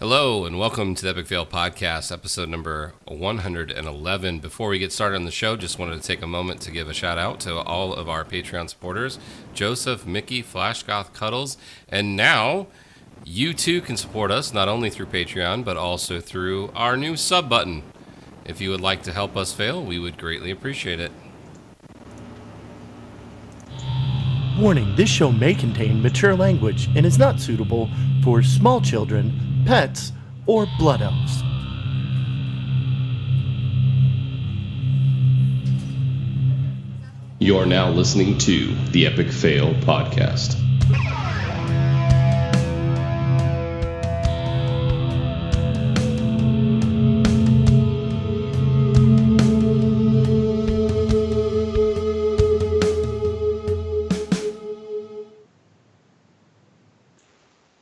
Hello and welcome to the Epic Fail Podcast, episode number 111. Before we get started on the show, just wanted to take a moment to give a shout out to all of our Patreon supporters, Joseph, Mickey, Flashgoth, Cuddles, and now you too can support us not only through Patreon, but also through our new sub button. If you would like to help us fail, we would greatly appreciate it. Warning, this show may contain mature language and is not suitable for small children, pets, or blood elves. You are now listening to the Epic Fail Podcast.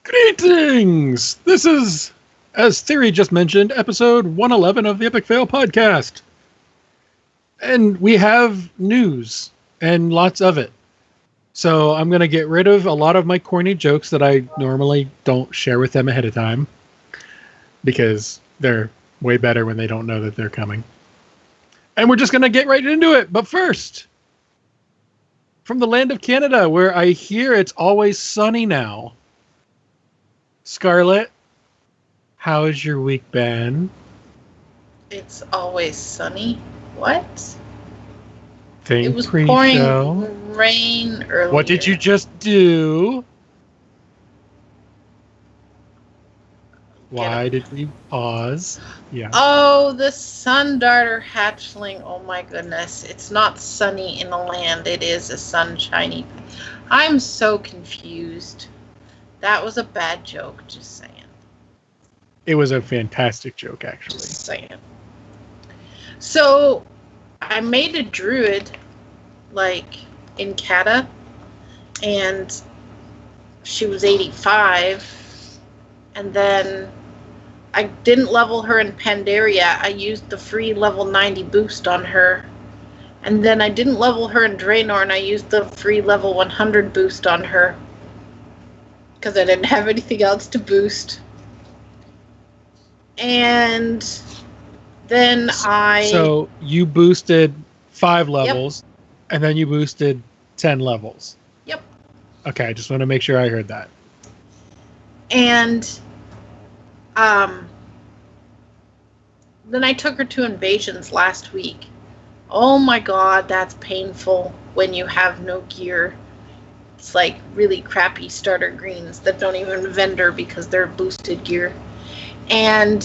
Greetings! This is, as Theory just mentioned, episode 111 of the Epic Fail Podcast. And we have news, and lots of it. So I'm going to get rid of a lot of my corny jokes that I normally don't share with them ahead of time, because they're way better when they don't know that they're coming. And we're just going to get right into it. But first, from the land of Canada, where I hear it's always sunny now, Scarlett, how has your week been? It's always sunny. What? It was pouring rain earlier. What did you just do? Why did we pause? Yeah. Oh, the sun darter hatchling. Oh my goodness. It's not sunny in the land. It is a sunshiny. I'm so confused. That was a bad joke, just saying. It was a fantastic joke, actually. Just saying. So, I made a druid, in Kata, and she was 85, and then I didn't level her in Pandaria. I used the free level 90 boost on her, and then I didn't level her in Draenor, and I used the free level 100 boost on her, because I didn't have anything else to boost. And then So you boosted 5 levels, and then you boosted 10 levels. Yep. Okay, I just want to make sure I heard that. And then I took her to Invasions last week. Oh my god, that's painful when you have no gear. It's like really crappy starter greens that don't even vendor because they're boosted gear. And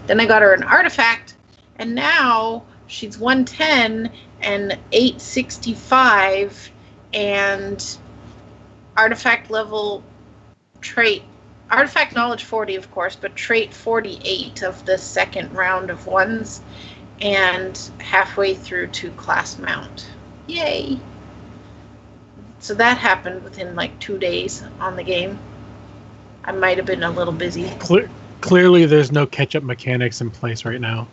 then I got her an artifact, and now she's 110 and 865 and artifact level trait, artifact knowledge 40 of course, but trait 48 of the second round of ones, and halfway through to class mount. Yay! So that happened within 2 days on the game. I might have been a little busy. Clearly, there's no catch-up mechanics in place right now.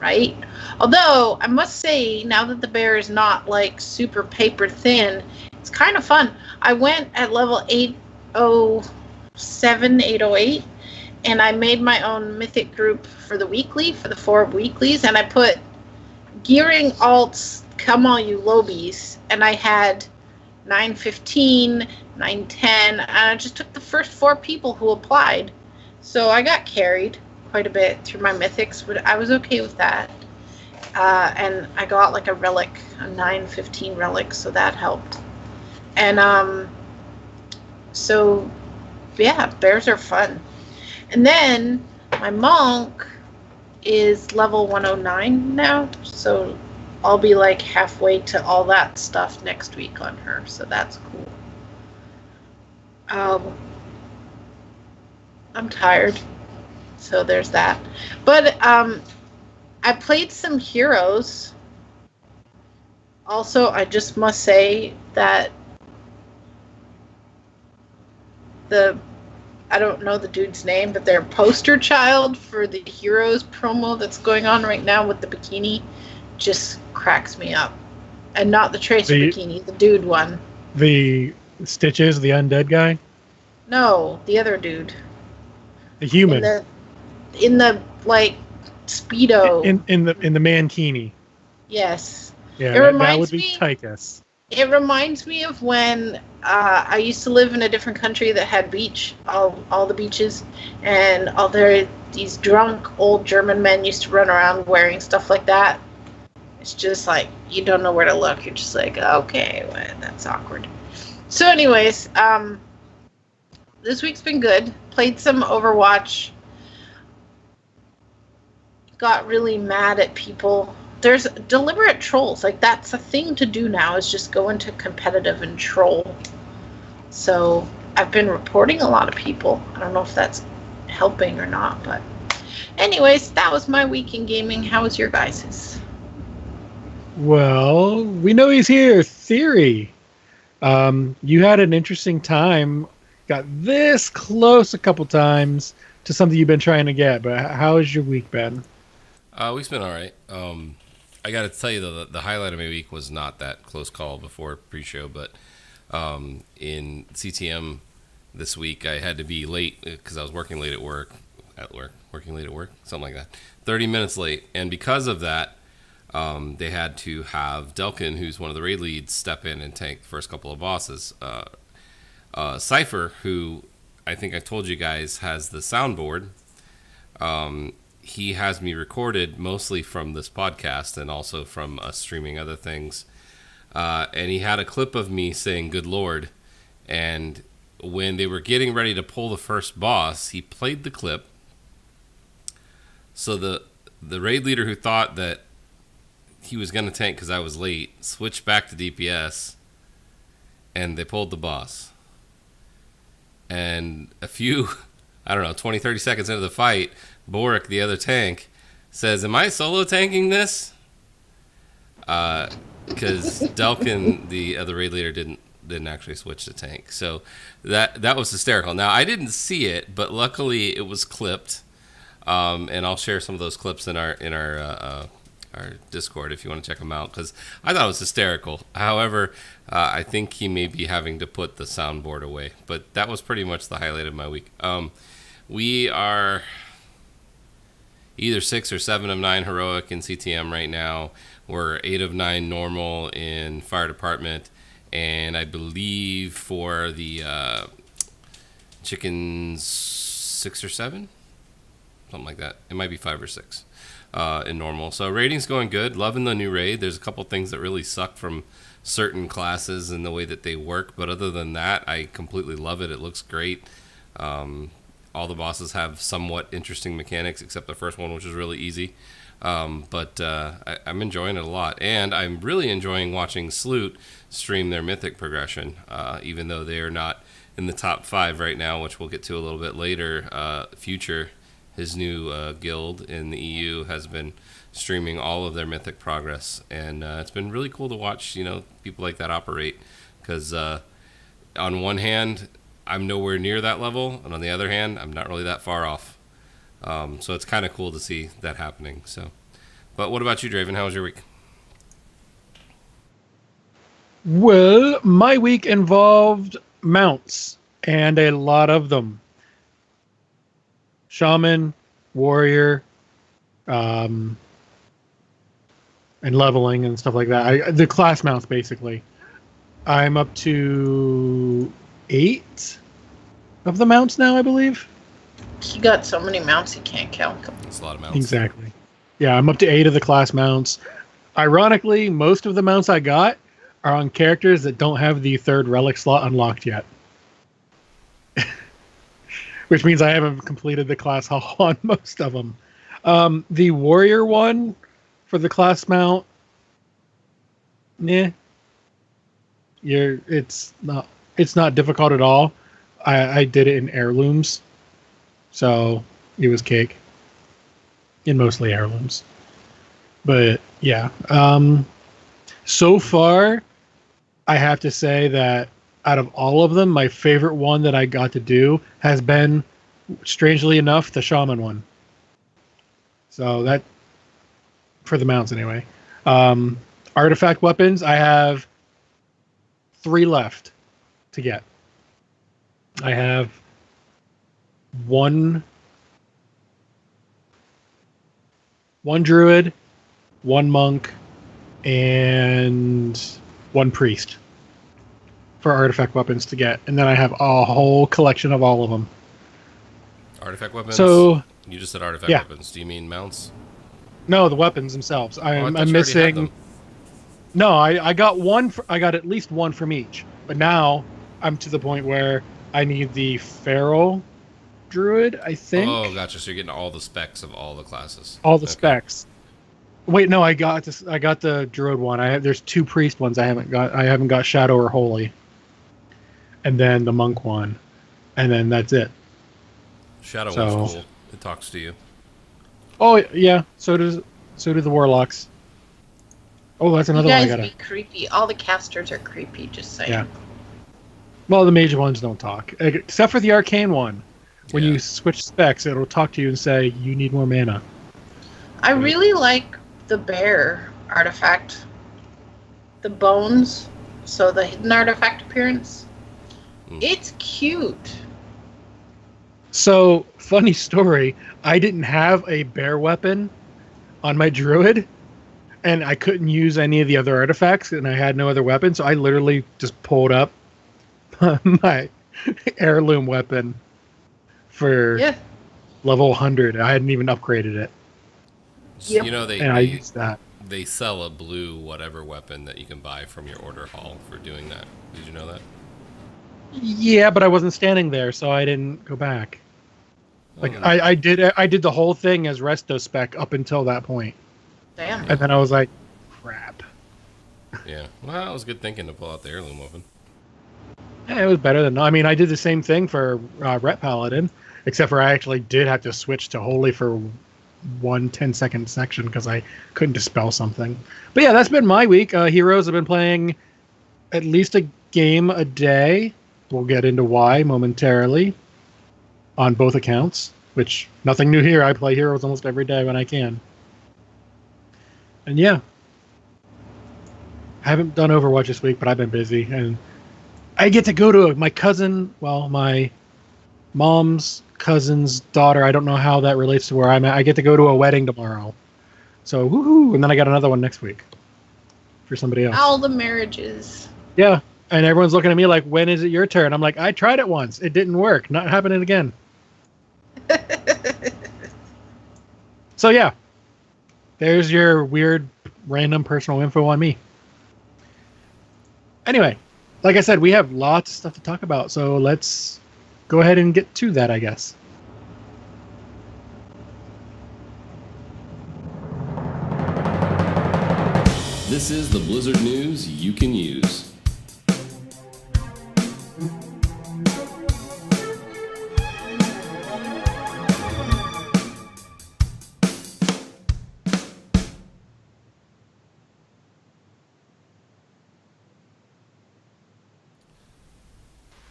Right? Although, I must say, now that the bear is not, super paper thin, it's kind of fun. I went at level 807, 808, and I made my own mythic group for the weekly, for the 4 weeklies, and I put gearing alts, come all you lobies, and I had 915, 910, and I just took the first 4 people who applied. So I got carried quite a bit through my mythics, but I was okay with that. And I got a relic, a 915 relic, so that helped. And so yeah, bears are fun. And then my monk is level 109 now, so I'll be halfway to all that stuff next week on her, so that's cool. I'm tired, so there's that. But I played some heroes. Also, I just must say that I don't know the dude's name, but their poster child for the Heroes promo that's going on right now with the bikini just cracks me up. And not the Tracer bikini, the dude one. The Stitches, the undead guy? No, the other dude. The human. in the like speedo. In the mankini. Yes. Yeah, It that reminds would be me- Tychus. It reminds me of when I used to live in a different country that had beach, all the beaches, and these drunk old German men used to run around wearing stuff like that. It's just like you don't know where to look. You're just like, okay, well, that's awkward. So, anyways, this week's been good. Played some Overwatch. Got really mad at people. There's deliberate trolls. Like, that's a thing to do now, is just go into competitive and troll. So I've been reporting a lot of people. I don't know if that's helping or not, but anyways, that was my week in gaming. How was your guys's? Well, we know he's here. Theory. You had an interesting time. Got this close a couple times to something you've been trying to get, but how has your week been? Week's been all right. I got to tell you, though, the highlight of my week was not that close call before pre-show, but in CTM this week, I had to be late because I was working late at work, something like that, 30 minutes late. And because of that, they had to have Delkin, who's one of the raid leads, step in and tank the first couple of bosses. Cypher, who I think I told you guys has the soundboard, he has me recorded mostly from this podcast and also from us streaming other things. And he had a clip of me saying, "Good Lord." And when they were getting ready to pull the first boss, he played the clip. So the raid leader who thought that he was going to tank because I was late switched back to DPS, and they pulled the boss. And a few, 20, 30 seconds into the fight, Boric, the other tank, says, "Am I solo tanking this?" Because Delkin, the other raid leader, didn't actually switch to tank. So that was hysterical. Now, I didn't see it, but luckily it was clipped. And I'll share some of those clips in our Discord if you want to check them out, because I thought it was hysterical. However, I think he may be having to put the soundboard away. But that was pretty much the highlight of my week. We are either 6 or 7 of 9 heroic in CTM right now. We're 8 of 9 normal in fire department, and I believe for the chickens 6 or 7, something like that. It might be 5 or 6 in normal. So rating's going good. Loving the new raid. There's a couple things that really suck from certain classes and the way that they work, but other than that, I completely love it. It looks great. All the bosses have somewhat interesting mechanics, except the first one, which is really easy. But I'm enjoying it a lot. And I'm really enjoying watching Sloot stream their mythic progression, even though they are not in the top 5 right now, which we'll get to a little bit later. Future, his new guild in the EU, has been streaming all of their mythic progress. And it's been really cool to watch, people like that operate. Because on one hand, I'm nowhere near that level, and on the other hand, I'm not really that far off. So it's kind of cool to see that happening. So, but what about you, Draven? How was your week? Well, my week involved mounts, and a lot of them. Shaman, warrior, and leveling and stuff like that. The class mounts, basically. I'm up to 8 of the mounts now, I believe. You got so many mounts you can't count them. It's a lot of mounts. Exactly. Yeah, I'm up to 8 of the class mounts. Ironically, most of the mounts I got are on characters that don't have the 3rd relic slot unlocked yet. Which means I haven't completed the class haul on most of them. The warrior one for the class mount, it's not difficult at all. I did it in heirlooms, so it was cake. In mostly heirlooms, but yeah. So far, I have to say that out of all of them, my favorite one that I got to do has been, strangely enough, the shaman one. So that, for the mounts anyway. Artifact weapons, I have 3 left to get. I have 1 1 druid, 1 monk, and 1 priest for artifact weapons to get. And then I have a whole collection of all of them. Artifact weapons? So You just said artifact yeah. weapons. Do you mean mounts? No, the weapons themselves. I thought you I'm already had missing. them. No, I got one. I got at least 1 from each. But now I'm to the point where I need the feral druid. I think. Oh, gotcha. So you're getting all the specs of all the classes. All the Okay. specs. Wait, no, I got this. I got the druid one. There's 2 priest ones I haven't got. I haven't got shadow or holy. And then the monk one, and then that's it. Shadow So- one's cool. It talks to you. Oh yeah, so do the warlocks. Oh, that's You another one I guys gotta. be creepy. All the casters are creepy, just saying. Yeah. Well, the mage ones don't talk, except for the arcane one. When Yeah. you switch specs, it'll talk to you and say you need more mana. I really like the bear artifact. The bones, so the hidden artifact appearance. It's cute. So, funny story, I didn't have a bear weapon on my druid, and I couldn't use any of the other artifacts, and I had no other weapon, so I literally just pulled up my heirloom weapon for Yeah. level 100. I hadn't even upgraded it, Yep. You know, and I used that. they sell a blue whatever weapon that you can buy from your order hall for doing that. Did you know that? Yeah, but I wasn't standing there, so I didn't go back. Like Oh, I did the whole thing as resto spec up until that point, Damn. and then I was like, crap. yeah. Well, it was good thinking to pull out the heirloom weapon. Yeah, it was better than. I mean, I did the same thing for Ret Paladin, except for I actually did have to switch to Holy for 1 10-second section because I couldn't dispel something. But yeah, that's been my week. Heroes have been playing at least a game a day. We'll get into why momentarily on both accounts, which nothing new here. I play Heroes almost every day when I can. And yeah, I haven't done Overwatch this week, but I've been busy. And I get to go to my cousin, well, my mom's cousin's daughter. I don't know how that relates to where I'm at. I get to go to a wedding tomorrow. So, woohoo! And then I got another one next week for somebody else. All the marriages. Yeah. And everyone's looking at me like, when is it your turn? I'm like, I tried it once. It didn't work. Not happening again. So, yeah. There's your weird, random personal info on me. Anyway, like I said, we have lots of stuff to talk about. So let's go ahead and get to that, I guess. This is the Blizzard news you can use.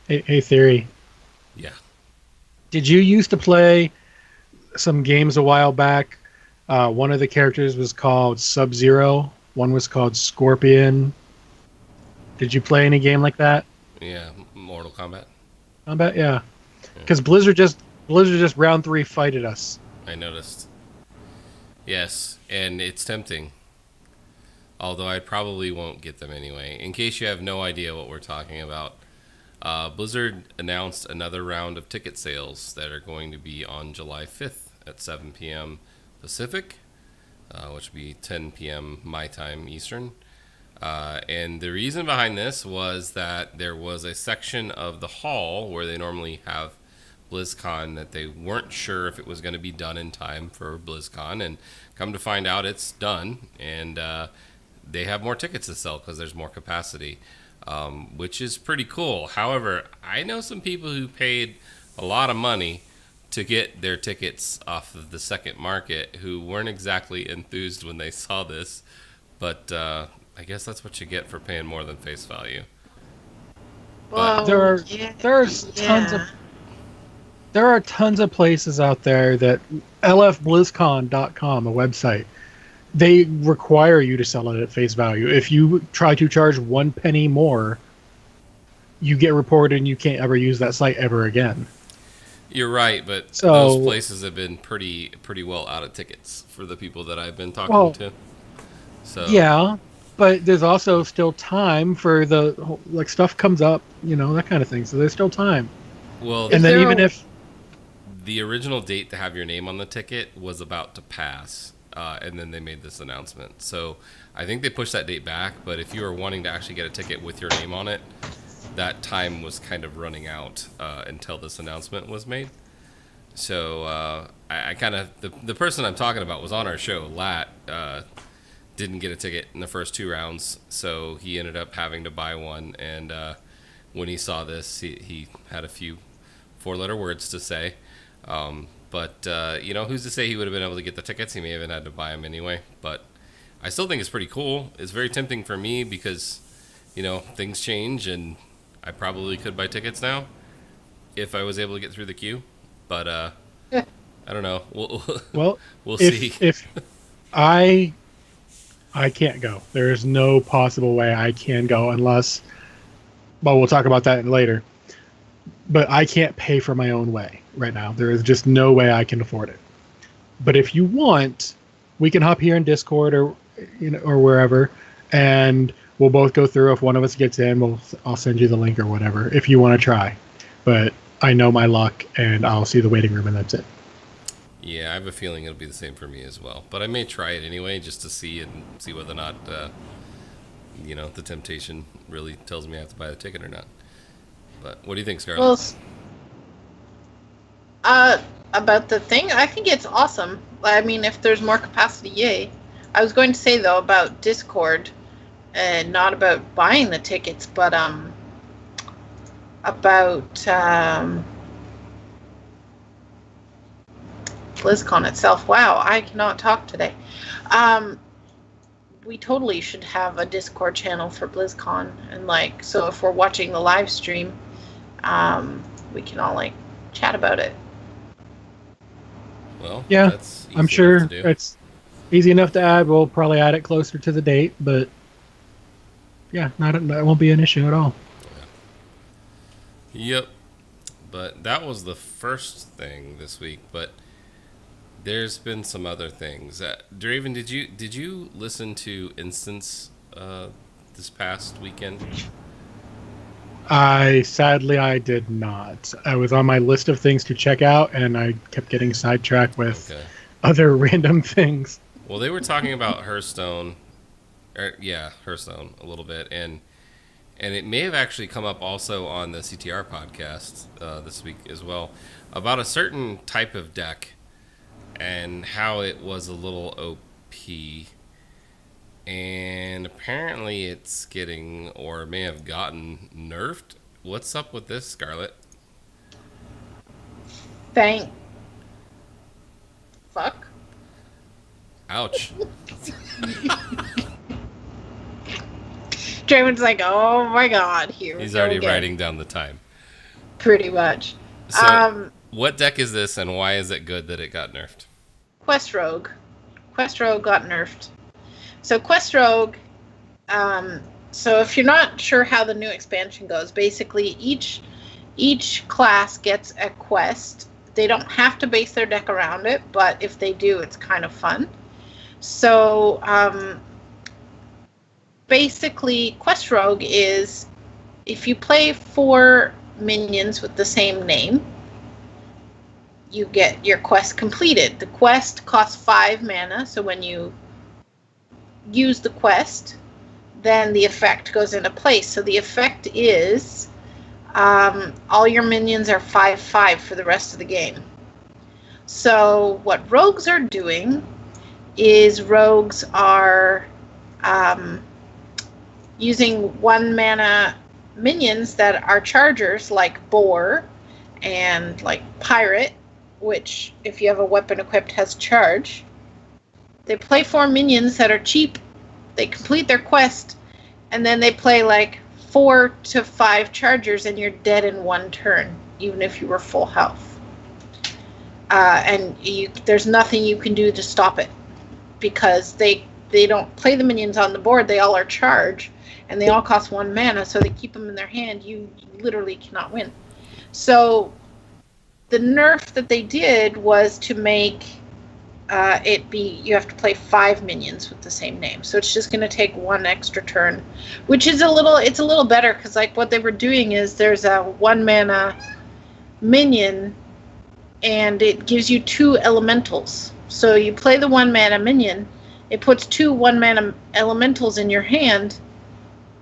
Hey, Theory. Yeah. Did you used to play some games a while back? One of the characters was called Sub-Zero. One was called Scorpion. Did you play any game like that? Yeah. Mortal Kombat. I bet, yeah. Because Blizzard just round 3 fighted us. I noticed. Yes, and it's tempting. Although I probably won't get them anyway. In case you have no idea what we're talking about, Blizzard announced another round of ticket sales that are going to be on July 5th at 7 p.m. Pacific, which would be 10 p.m. my time Eastern. And the reason behind this was that there was a section of the hall where they normally have BlizzCon that they weren't sure if it was going to be done in time for BlizzCon, and come to find out it's done, and they have more tickets to sell because there's more capacity, which is pretty cool. However, I know some people who paid a lot of money to get their tickets off of the second market who weren't exactly enthused when they saw this, but I guess that's what you get for paying more than face value. Well, There are tons of places out there that lfblizzcon.com, a website, they require you to sell it at face value. If you try to charge 1 penny more, you get reported and you can't ever use that site ever again. You're right, but So- those places have been pretty well out of tickets for the people that I've been talking to. So Yeah, but there's also still time for like stuff comes up, that kind of thing. So there's still time. well, And then there even a- if the original date to have your name on the ticket was about to pass, and then they made this announcement. So I think they pushed that date back. But if you were wanting to actually get a ticket with your name on it, that time was kind of running out until this announcement was made. So I kind of the person I'm talking about was on our show. Lat didn't get a ticket in the first 2 rounds, so he ended up having to buy one. And when he saw this, he had a few 4-letter words to say. But who's to say he would have been able to get the tickets? He may have had to buy them anyway. But I still think it's pretty cool. It's very tempting for me because, things change, and I probably could buy tickets now if I was able to get through the queue. But I don't know. well, We'll see. if I can't go. There is no possible way I can go unless. Well, we'll talk about that later. But I can't pay for my own way right now. There is just no way I can afford it. But if you want, we can hop here in Discord or wherever, and we'll both go through. If one of us gets in, I'll send you the link or whatever if you want to try. But I know my luck, and I'll see the waiting room, and that's it. Yeah, I have a feeling it'll be the same for me as well. But I may try it anyway just to see whether or not, the temptation really tells me I have to buy the ticket or not. But what do you think, Scarlett? Well, about the thing, I think it's awesome. I mean, if there's more capacity, yay. I was going to say, though, about Discord, and not about buying the tickets, but about BlizzCon itself. Wow, I cannot talk today. We totally should have a Discord channel for BlizzCon, and so if we're watching the live stream, we can all chat about it. Well, Yeah, that's easy I'm sure enough to do. it's easy enough to add. We'll probably add it closer to the date, but yeah, that won't be an issue at all. Yep. But that was the first thing this week. But there's been some other things. Draven, did you listen to Instance this past weekend? Sadly I did not. I was on my list of things to check out, and I kept getting sidetracked with Okay. other random things. Well, they were talking about Hearthstone. Hearthstone a little bit, and it may have actually come up also on the CTR podcast this week as well, about a certain type of deck and how it was a little OP. And apparently it's getting, or may have gotten, nerfed. What's up with this, Scarlett? Fuck. Ouch. Draven's like, oh my god, here we He's go already again. writing down the time. Pretty much. So, what deck is this, and why is it good that it got nerfed? Quest Rogue. Quest Rogue got nerfed. So Quest Rogue, so if you're not sure how the new expansion goes, basically each class gets a quest. They don't have to base their deck around it, but if they do, it's kind of fun. So basically, Quest Rogue is if you play 4 minions with the same name, you get your quest completed. The quest costs 5 mana, so when you use the quest, then the effect goes into place. So the effect is all your minions are 5/5 for the rest of the game. So what rogues are doing is rogues are using 1 mana minions that are chargers, like Boar and like Pirate, which if you have a weapon equipped has charge. They play 4 minions that are cheap, they complete their quest, and then they play 4 to 5 chargers, and you're dead in 1 turn, even if you were full health. And there's nothing you can do to stop it, because they don't play the minions on the board, they all are charge, and they all cost 1 mana, so they keep them in their hand. You literally cannot win. So the nerf that they did was to make it be, you have to play 5 minions with the same name. So it's just going to take 1 extra turn, which is it's a little better, because like what they were doing is there's a 1 mana minion and it gives you 2 elementals. So you play the 1 mana minion, it puts 2 1 mana elementals in your hand,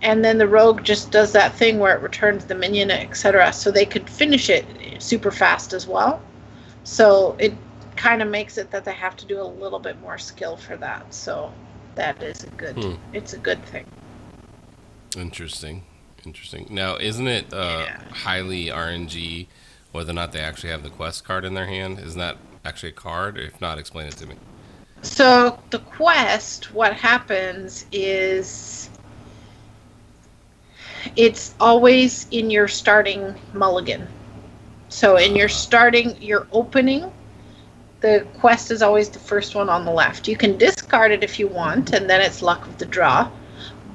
and then the rogue just does that thing where it returns the minion, etc. So they could finish it super fast as well. So it kind of makes it that they have to do a little bit more skill for that. So that is it's a good thing. Interesting. Now, isn't it highly RNG whether or not they actually have the quest card in their hand? Isn't that actually a card? If not, explain it to me. So the quest, what happens is it's always in your starting mulligan. So in your opening, the quest is always the first one on the left. You can discard it if you want, and then it's luck of the draw.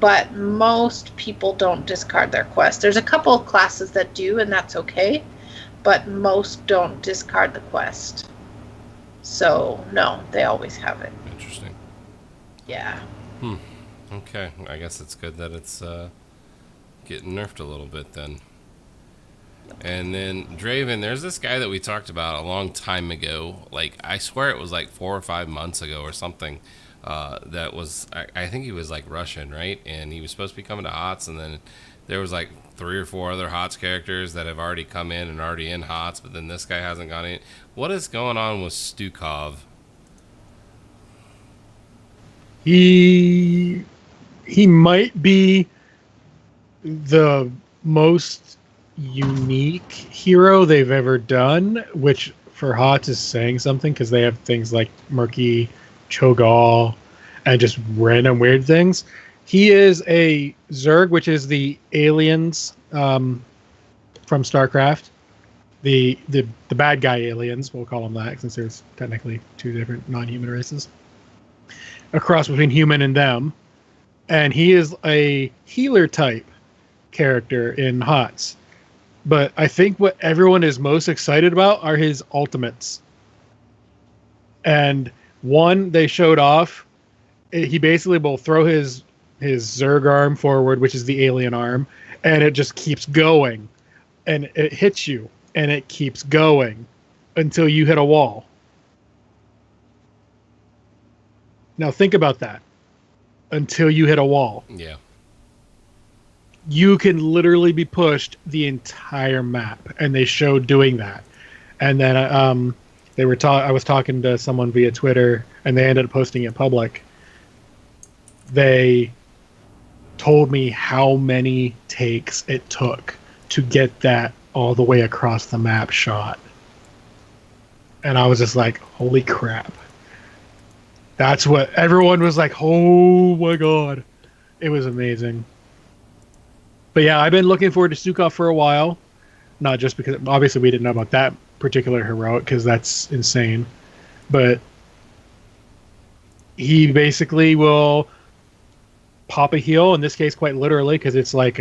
But most people don't discard their quest. There's a couple of classes that do, and that's okay. But most don't discard the quest. So, no, they always have it. Interesting. Yeah. Okay. I guess it's good that it's getting nerfed a little bit then. And then, Draven, there's this guy that we talked about a long time ago. Like, I swear it was like 4 or 5 months ago or something. That was, I think he was like Russian, right? And he was supposed to be coming to HOTS, and then there was like 3 or 4 other HOTS characters that have already come in and already in HOTS, but then this guy hasn't gone in. What is going on with Stukov? He might be the most unique hero they've ever done, which for HOTS is saying something, because they have things like Murky, Cho'Gall, and just random weird things. He is a Zerg, which is the aliens from StarCraft. The bad guy aliens, we'll call them that, since there's technically 2 different non-human races. A cross between human and them. And he is a healer type character in HOTS. But I think what everyone is most excited about are his ultimates. And one they showed off, he basically will throw his Zerg arm forward, which is the alien arm, and it just keeps going. And it hits you, and it keeps going until you hit a wall. Now think about that. Until you hit a wall. Yeah. You can literally be pushed the entire map, and they showed doing that. And then I was talking to someone via Twitter, and they ended up posting it public. They told me how many takes it took to get that all the way across the map shot. And I was just like, holy crap. That's what everyone was like, oh my god. It was amazing. But yeah, I've been looking forward to Stukov for a while. Not just because, obviously we didn't know about that particular heroic, because that's insane. But he basically will pop a heal, in this case quite literally, because it's like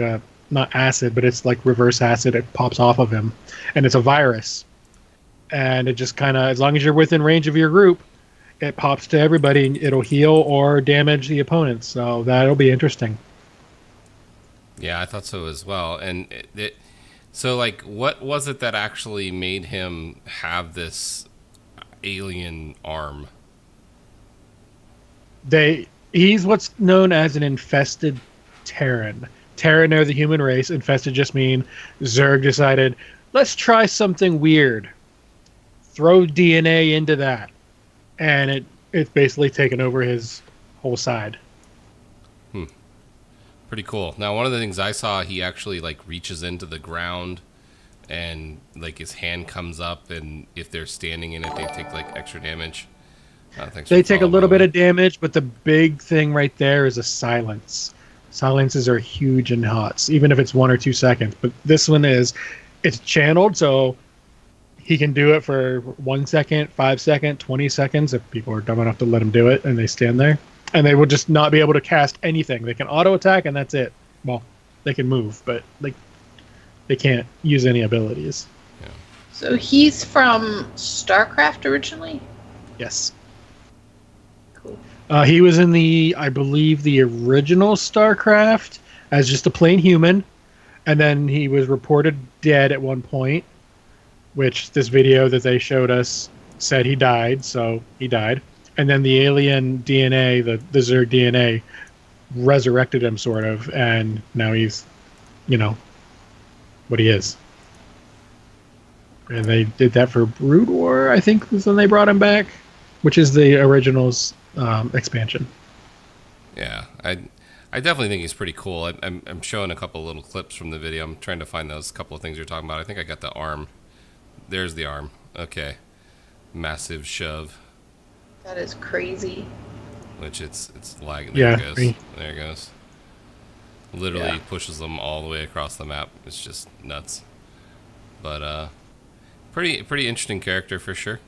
not acid, but it's like reverse acid. It pops off of him, and it's a virus. And it just kind of, as long as you're within range of your group, it pops to everybody, and it'll heal or damage the opponents. So that'll be interesting. Yeah, I thought so as well. And so, like, what was it that actually made him have this alien arm? He's what's known as an infested Terran. Terran are the human race. Infested just mean Zerg decided, let's try something weird. Throw DNA into that. And it's basically taken over his whole side. Pretty cool. Now, one of the things I saw, he actually like reaches into the ground, and like his hand comes up, and if they're standing in it, they take like extra damage. They take a little bit of damage, but the big thing right there is a silence. Silences are huge in HOTS, even if it's 1 or 2 seconds. But this one it's channeled, so he can do it for 1 second, 5 seconds, 20 seconds, if people are dumb enough to let him do it, and they stand there. And they will just not be able to cast anything. They can auto attack, and that's it. Well, they can move, but they can't use any abilities. Yeah. So he's from StarCraft originally? Yes. Cool. He was in I believe, the original StarCraft as just a plain human, and then he was reported dead at one point, which this video that they showed us said he died, so he died. And then the alien DNA, the Zerg DNA, resurrected him, sort of, and now he's, what he is. And they did that for Brood War, I think, was when they brought him back, which is the original's expansion. Yeah, I definitely think he's pretty cool. I'm showing a couple little clips from the video. I'm trying to find those couple of things you're talking about. I think I got the arm. There's the arm. Okay. Massive shove. That is crazy. Which it's lagging. There Yeah, it goes. There it goes. Literally pushes them all the way across the map. It's just nuts. But pretty interesting character for sure.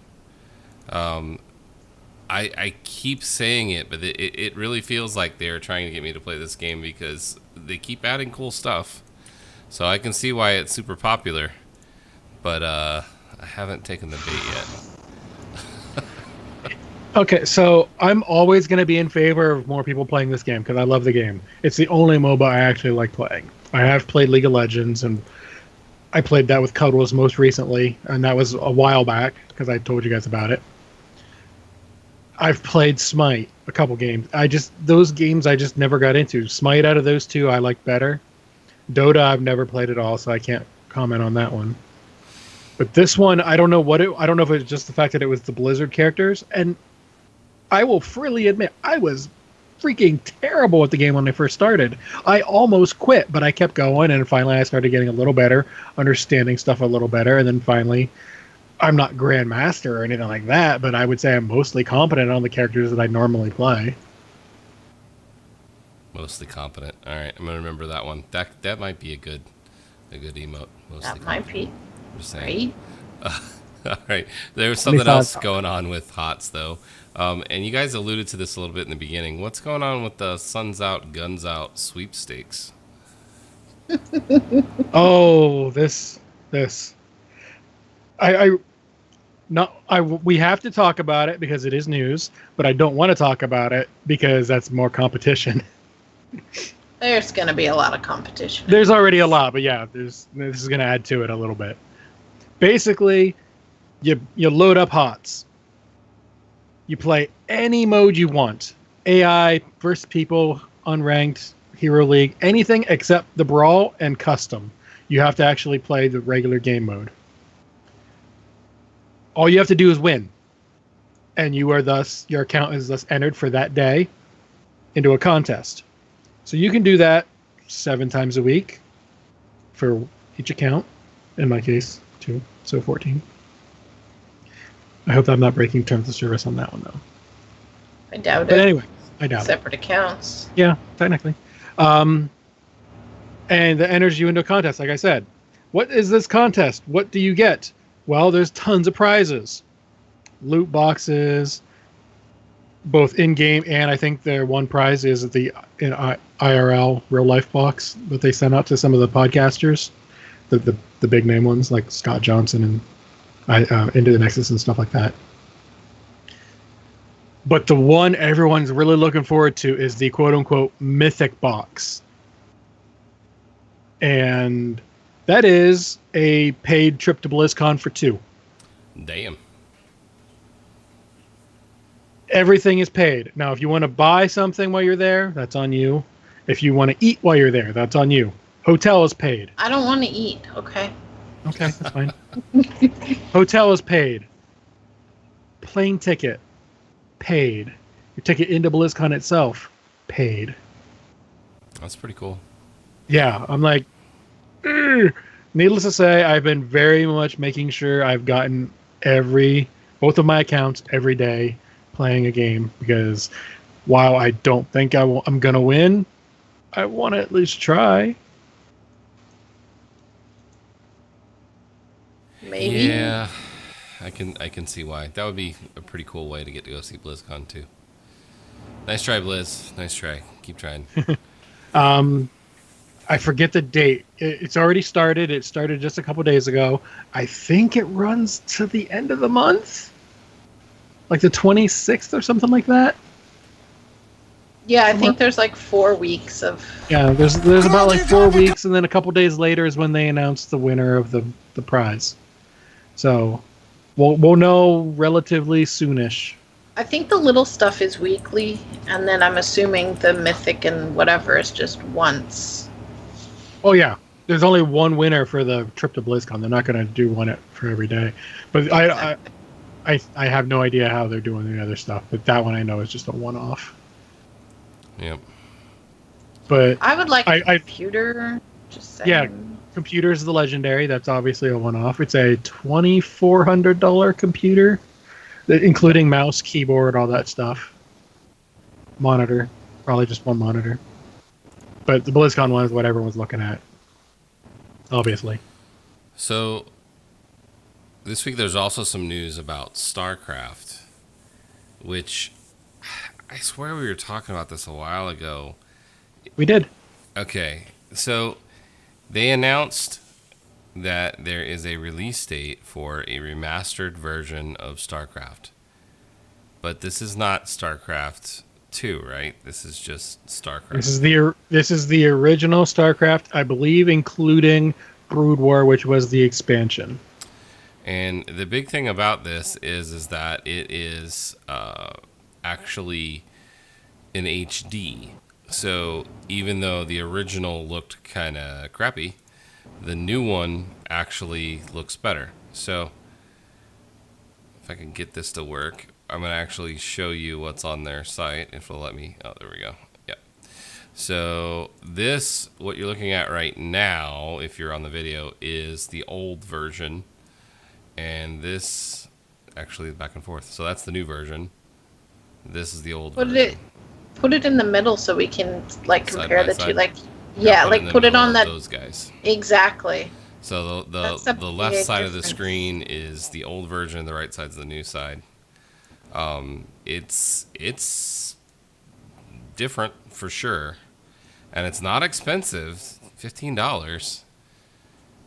I keep saying it, but it really feels like they're trying to get me to play this game because they keep adding cool stuff. So I can see why it's super popular, but I haven't taken the bait yet. Okay, so I'm always going to be in favor of more people playing this game because I love the game. It's the only MOBA I actually like playing. I have played League of Legends, and I played that with Cuddles most recently, and that was a while back because I told you guys about it. I've played Smite, a couple games. Those games I just never got into. Smite, out of those two, I like better. Dota I've never played at all, so I can't comment on that one. But this one, I don't know if it's just the fact that it was the Blizzard characters, and I will freely admit I was freaking terrible at the game when I first started. I almost quit, but I kept going, and finally I started getting a little better, understanding stuff a little better, and then finally, I'm not Grandmaster or anything like that, but I would say I'm mostly competent on the characters that I normally play. Mostly competent. All right, I'm gonna remember that one. That might be a good emote. Mostly That might be. I'm just saying. Right? All right. There was something else going on with HOTS, though. And you guys alluded to this a little bit in the beginning. What's going on with the Suns Out, Guns Out sweepstakes? Oh, this. We have to talk about it because it is news, but I don't want to talk about it because that's more competition. There's going to be a lot of competition. There's already a lot, but yeah, this is going to add to it a little bit. Basically, you load up HOTS. You play any mode you want. AI, first people, unranked, Hero League, anything except the Brawl and Custom. You have to actually play the regular game mode. All you have to do is win. And your account is thus entered for that day into a contest. So you can do that 7 times a week for each account. In my case, 2, so 14. I hope I'm not breaking terms of service on that one, though. I doubt But it. anyway, I doubt it. Separate accounts. Yeah, technically. And that enters you into a contest, like I said. What is this contest? What do you get? Well, there's tons of prizes. Loot boxes, both in-game, and I think their one prize is the IRL real-life box that they sent out to some of the podcasters, the big name ones like Scott Johnson and Into the Nexus and stuff like that. But the one everyone's really looking forward to is the quote-unquote mythic box. And that is a paid trip to BlizzCon for 2. Damn. Everything is paid. Now, if you want to buy something while you're there, that's on you. If you want to eat while you're there, that's on you. Hotel is paid. I don't want to eat, okay? Okay, that's fine. Hotel is paid. Plane ticket, paid. Your ticket into BlizzCon itself, paid. That's pretty cool. Yeah, I'm like, "Ugh." Needless to say, I've been very much making sure I've gotten both of my accounts every day playing a game, because while I don't think I'm going to win, I want to at least try. Maybe. Yeah, I can see why. That would be a pretty cool way to get to go see BlizzCon too. Nice try, Blizz. Nice try. Keep trying. I forget the date. It's already started. It started just a couple days ago. I think it runs to the end of the month, like the 26th or something like that. Yeah, I think there's like 4 weeks of. Yeah, there's about like 4 weeks, and then a couple days later is when they announce the winner of the prize. So we'll know relatively soonish. I think the little stuff is weekly, and then I'm assuming the mythic and whatever is just once. Oh yeah, there's only one winner for the trip to BlizzCon. They're not going to do one for every day. But I have no idea how they're doing the other stuff. But that one I know is just a one-off. Yep. But I would like a computer. Just saying. Yeah, computer's the legendary. That's obviously a one-off. It's a $2,400 computer, including mouse, keyboard, all that stuff. Monitor, probably just one monitor. But the BlizzCon one is what everyone's looking at, obviously. So this week there's also some news about StarCraft, which I swear we were talking about this a while ago. We did. Okay, so they announced that there is a release date for a remastered version of StarCraft. But this is not StarCraft 2, right? This is just StarCraft. This is the original StarCraft, I believe, including Brood War, which was the expansion. And the big thing about this is that it is actually in HD. So even though the original looked kind of crappy, the new one actually looks better. So if I can get this to work, I'm going to actually show you what's on their site, if it'll let me. Oh, there we go. Yeah. So this, what you're looking at right now, if you're on the video, is the old version. And this actually is back and forth. So that's the new version. This is the old version. Put it in the middle so we can like Side compare by the side. two. Like, yeah, like put it on that. Those guys. Exactly. So That's a the left big side of the difference. screen is the old version. The right side's the new side. It's different for sure, and it's not expensive. $15.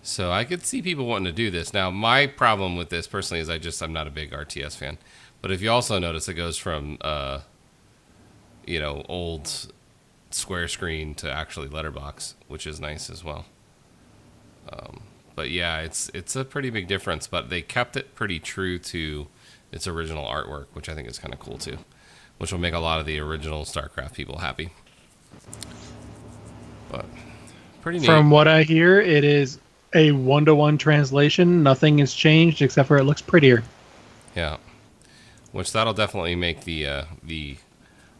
So I could see people wanting to do this. Now, my problem with this personally is I'm not a big RTS fan. But if you also notice, it goes from old square screen to actually letterbox, which is nice as well. But yeah, it's a pretty big difference. But they kept it pretty true to its original artwork, which I think is kind of cool too, which will make a lot of the original StarCraft people happy. But pretty neat. From what I hear, it is a 1-to-1 translation. Nothing has changed except for it looks prettier. Yeah, which that'll definitely make the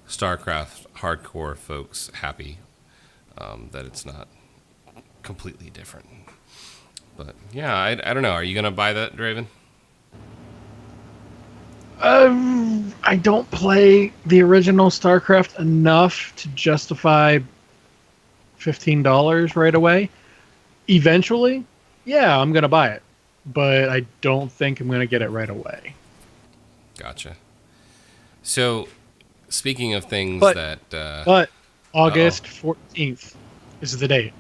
StarCraft hardcore folks happy, that it's not completely different. But yeah, I don't know. Are you gonna buy that, Draven? I don't play the original StarCraft enough to justify $15 right away. Eventually, yeah, I'm gonna buy it, but I don't think I'm gonna get it right away. Gotcha. So, speaking of things But August 14th is the date.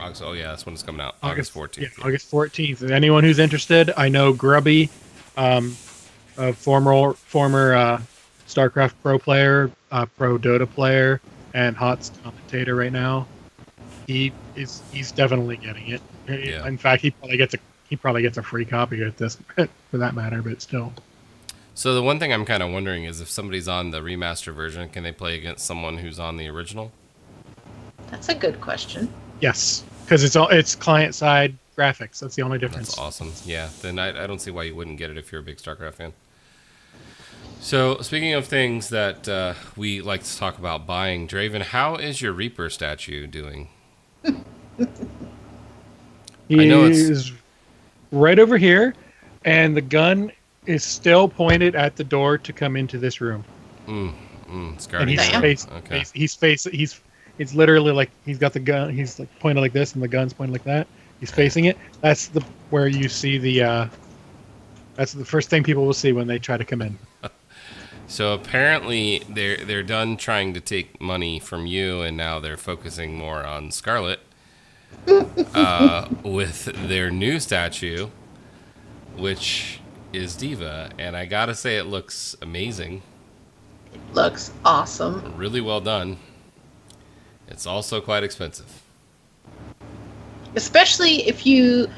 Oh yeah, that's when it's coming out. August 14th. Yeah, August 14th. And anyone who's interested, I know Grubby, a former StarCraft Pro player, Pro Dota player, and HOTS commentator right now. He's definitely getting it. Yeah. In fact, he probably gets a free copy at this for that matter, but still. So the one thing I'm kind of wondering is if somebody's on the remaster version, can they play against someone who's on the original? That's a good question. Yes, because it's client side graphics. That's the only difference. That's awesome. Yeah, then I don't see why you wouldn't get it if you're a big StarCraft fan. So, speaking of things that we like to talk about buying, Draven, how is your Reaper statue doing? He I know is right over here, and the gun is still pointed at the door to come into this room. It's And guarding he's you. Okay. It's literally like he's got the gun. He's like pointed like this, and the gun's pointed like that. He's facing it. That's where you see the. That's the first thing people will see when they try to come in. So apparently they're done trying to take money from you, and now they're focusing more on Scarlet, with their new statue, which is Diva, and I gotta say it looks amazing. Looks awesome. Really well done. It's also quite expensive. Especially if you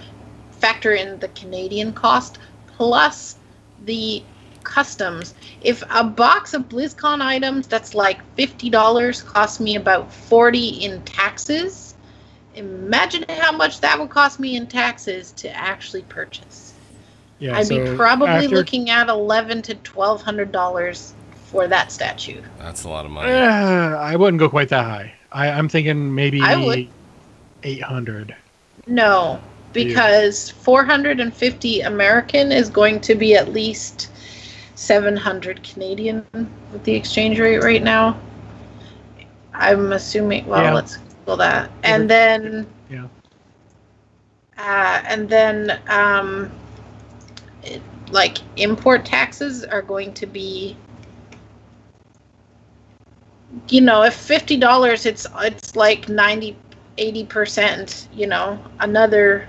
factor in the Canadian cost plus the customs. If a box of BlizzCon items that's like $50 cost me about $40 in taxes, imagine how much that would cost me in taxes to actually purchase. Yeah, I'd be so probably after- looking at $1,100 to $1,200 for that statue. That's a lot of money. I wouldn't go quite that high. I'm thinking maybe I would. 800. No, because 450 American is going to be at least 700 Canadian with the exchange rate right now. I'm assuming. Well, Yeah. let's Google that, and then Yeah. Like import taxes are going to be. If $50, it's like 80%. Another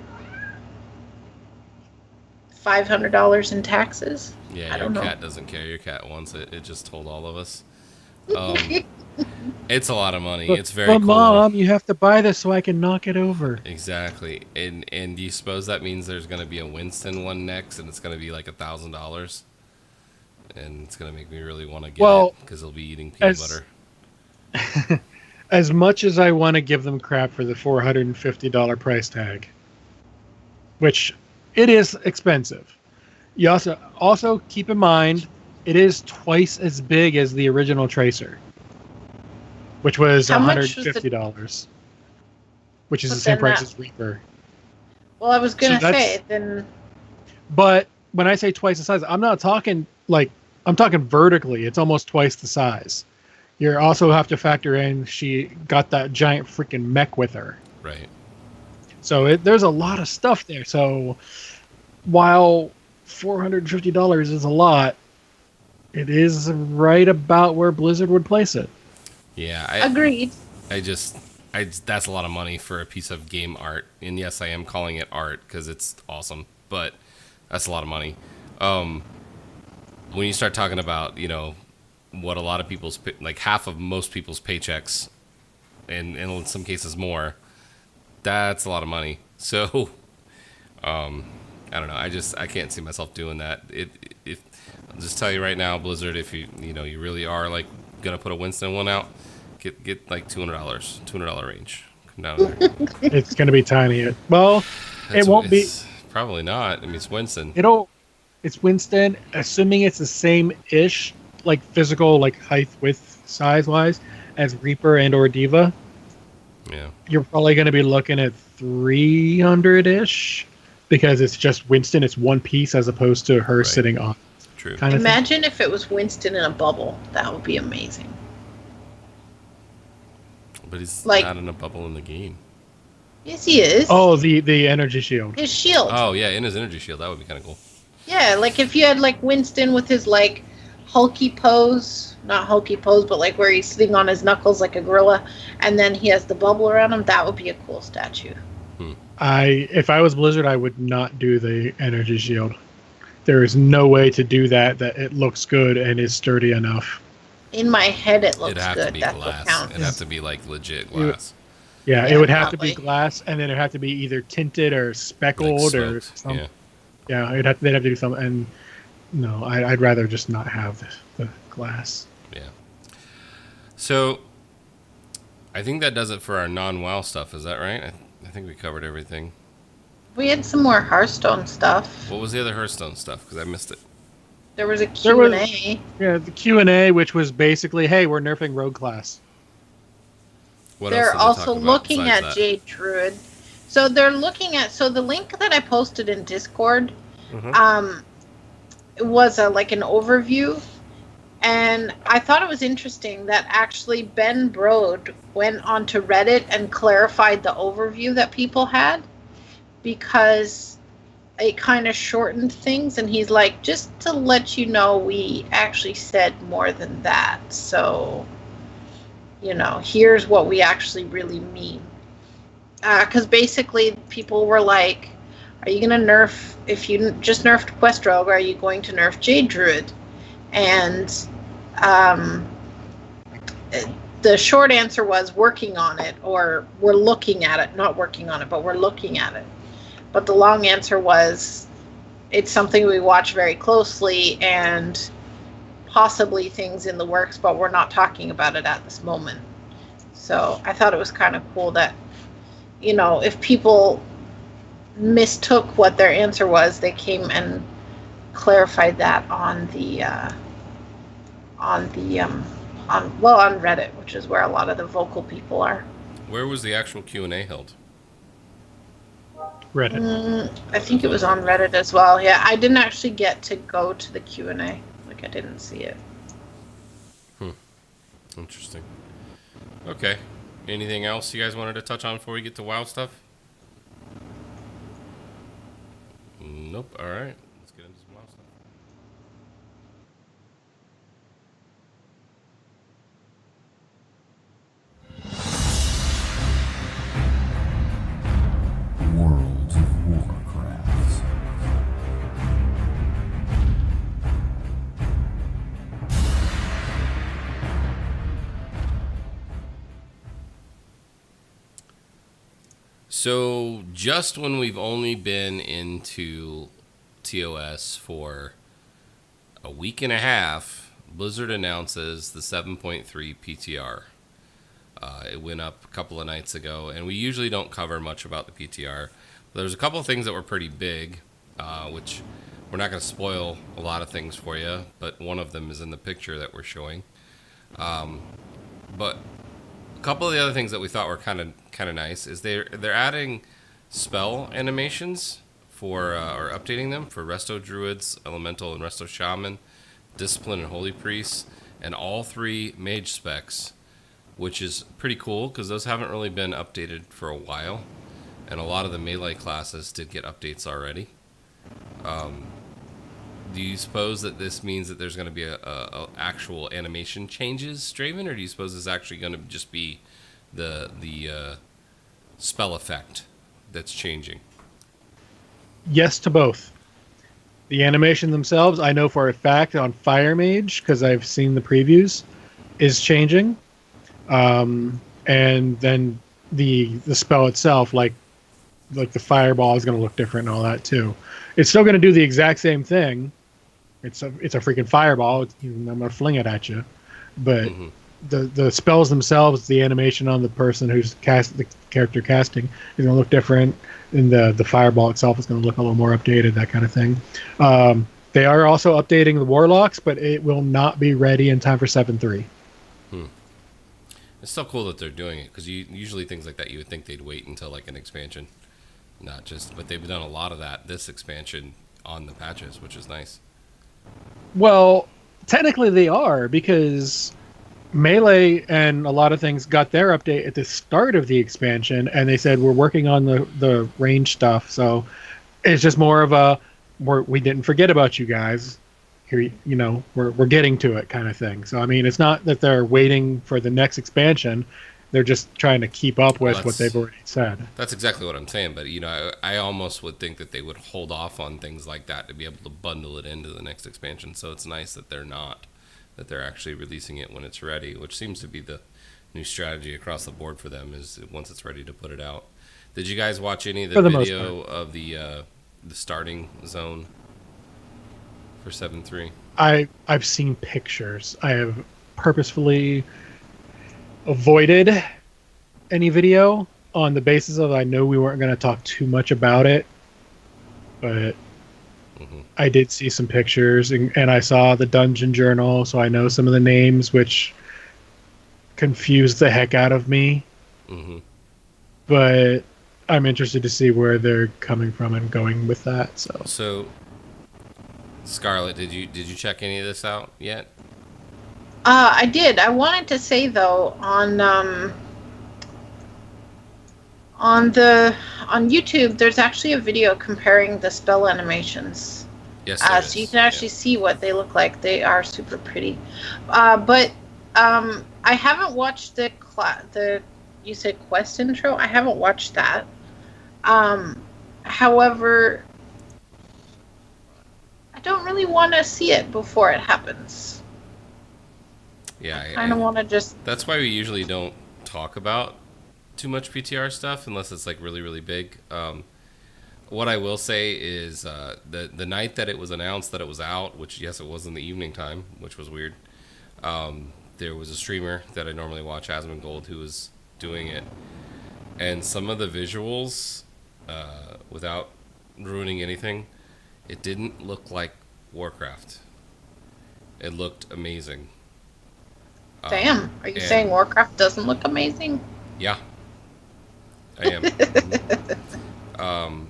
$500 in taxes. Yeah, I your don't know. cat doesn't care. Your cat wants it. It just told all of us. It's a lot of money. It's very But cool. Mom, you have to buy this so I can knock it over. Exactly. And do you suppose that means there's going to be a Winston one next, and it's going to be like $1,000? And it's going to make me really want to get Well, it because they'll be eating peanut as- butter. As much as I want to give them crap for the $450 price tag, which it is expensive. You also keep in mind it is twice as big as the original Tracer, which was How much was the- $150, which is But the same then price that- as Reaper. Well, I was gonna So that's- say then. But when I say twice the size, I'm talking vertically. It's almost twice the size. You also have to factor in she got that giant freaking mech with her. Right. So there's a lot of stuff there. So while $450 is a lot, it is right about where Blizzard would place it. Yeah. Agreed. That's a lot of money for a piece of game art. And yes, I am calling it art because it's awesome, but that's a lot of money. When you start talking about, what a lot of people's, like half of most people's paychecks, and in some cases more, that's a lot of money. So, I don't know. I can't see myself doing that. I'll just tell you right now, Blizzard, if you really are like gonna put a Winston one out, get like $200 range. Come down there. It's going to be tiny. Well, That's it won't be. it's probably not. I mean, it's Winston. It's Winston, assuming it's the same-ish, like physical, like height, width, size-wise, as Reaper and or Diva. Yeah. You're probably going to be looking at 300-ish, because it's just Winston. It's one piece as opposed to her Right. sitting on True. kind of thing. Imagine if it was Winston in a bubble. That would be amazing. But he's Like- not in a bubble in the game. Yes, he is. Oh, the energy shield. His shield. Oh yeah, in his energy shield, that would be kind of cool. Yeah, like if you had like Winston with his like hulky pose, not hulky pose, but like where he's sitting on his knuckles like a gorilla, and then he has the bubble around him, that would be a cool statue. If I was Blizzard, I would not do the energy shield. There is no way to do that it looks good and is sturdy enough. In my head, it looks It'd have good. to be That's glass. what counts. It'd have to be like legit You- glass. Yeah, Yeah, it would have to probably. be glass, and then it'd have to be either tinted or Like speckled or smoked. something. Yeah. Yeah, they'd have to do something. And no, I'd rather just not have the glass. Yeah. So, I think that does it for our non-WoW stuff. Is that right? I think we covered everything. We had some more Hearthstone stuff. What was the other Hearthstone stuff? Because I missed it. There was a There was- Q&A. Yeah, the Q&A, which was basically, hey, we're nerfing rogue class. What They're else did they also talk about looking besides at that? Jade Druid. So they're looking at the link that I posted in Discord Mhm. was like an overview, and I thought it was interesting that actually Ben Brode went onto Reddit and clarified the overview that people had, because it kind of shortened things, and he's like, just to let you know, we actually said more than that, so here's what we actually really mean. because basically people were like, are you going to nerf, if you just nerfed Quest Rogue, are you going to nerf Jade Druid? And the short answer was working on it, or we're looking at it, not working on it, but we're looking at it. But the long answer was, it's something we watch very closely and possibly things in the works, but we're not talking about it at this moment. So I thought it was kind of cool that, you know, if people mistook what their answer was, they came and clarified that on Reddit, which is where a lot of the vocal people are. Where was the actual Q&A held? Reddit. I think it was on Reddit as well. Yeah, I didn't actually get to go to the Q&A. Like, I didn't see it. Interesting. Okay. Anything else you guys wanted to touch on before we get to WoW stuff? Nope. All right. Let's get into some WoW stuff. World of Warcraft. So, just when we've only been into TOS for a week and a half, Blizzard announces the 7.3 PTR. It went up a couple of nights ago, and we usually don't cover much about the PTR. But there's a couple of things that were pretty big, which we're not going to spoil a lot of things for you, but one of them is in the picture that we're showing. But a couple of the other things that we thought were kind of nice is they're adding spell animations for or updating them for Resto Druids, Elemental, and Resto Shaman, Discipline, and Holy Priests, and all 3 mage specs, which is pretty cool because those haven't really been updated for a while, and a lot of the melee classes did get updates already. Do you suppose that this means that there's going to be a actual animation changes, Straven, or do you suppose it's actually going to just be the spell effect that's changing? Yes to both. The animation themselves, I know for a fact on Fire Mage, because I've seen the previews, is changing. And then the spell itself, like the fireball, is going to look different and all that too. It's still going to do the exact same thing. It's a freaking fireball. I'm going to fling it at you, but the spells themselves, the animation on the person who's the character casting, is going to look different, and the fireball itself is going to look a little more updated, that kind of thing. They are also updating the warlocks, but it will not be ready in time for 7.3. It's still cool that they're doing it, because usually things like that you would think they'd wait until like an expansion, not just. But they've done a lot of that this expansion on the patches, which is nice. Well, technically they are, because Melee and a lot of things got their update at the start of the expansion, and they said we're working on the range stuff. So it's just more of we didn't forget about you guys. Here, we're getting to it kind of thing. So I mean, it's not that they're waiting for the next expansion; they're just trying to keep up with what they've already said. That's exactly what I'm saying. But I almost would think that they would hold off on things like that to be able to bundle it into the next expansion. So it's nice that they're not, that they're actually releasing it when it's ready, which seems to be the new strategy across the board for them. Is once it's ready to put it out. Did you guys watch any of the video of the starting zone for 7.3? I've seen pictures. I have purposefully avoided any video on the basis of I know we weren't going to talk too much about it, but I did see some pictures, and I saw the dungeon journal, so I know some of the names, which confused the heck out of me. But I'm interested to see where they're coming from and going with that. So Scarlett, did you check any of this out yet? I did. I wanted to say though, on YouTube, there's actually a video comparing the spell animations. Yes. So you can actually see what they look like. They are super pretty. But I haven't watched the you said Quest intro. I haven't watched that. However, I don't really want to see it before it happens. Yeah, I kind of want to just. That's why we usually don't talk about too much PTR stuff unless it's like really, really big. What I will say is the night that it was announced that it was out, which yes, it was in the evening time, which was weird. There was a streamer that I normally watch, Asmongold, who was doing it, and some of the visuals, without ruining anything, it didn't look like Warcraft. It looked amazing. Damn, are you saying Warcraft doesn't look amazing? Yeah, I am.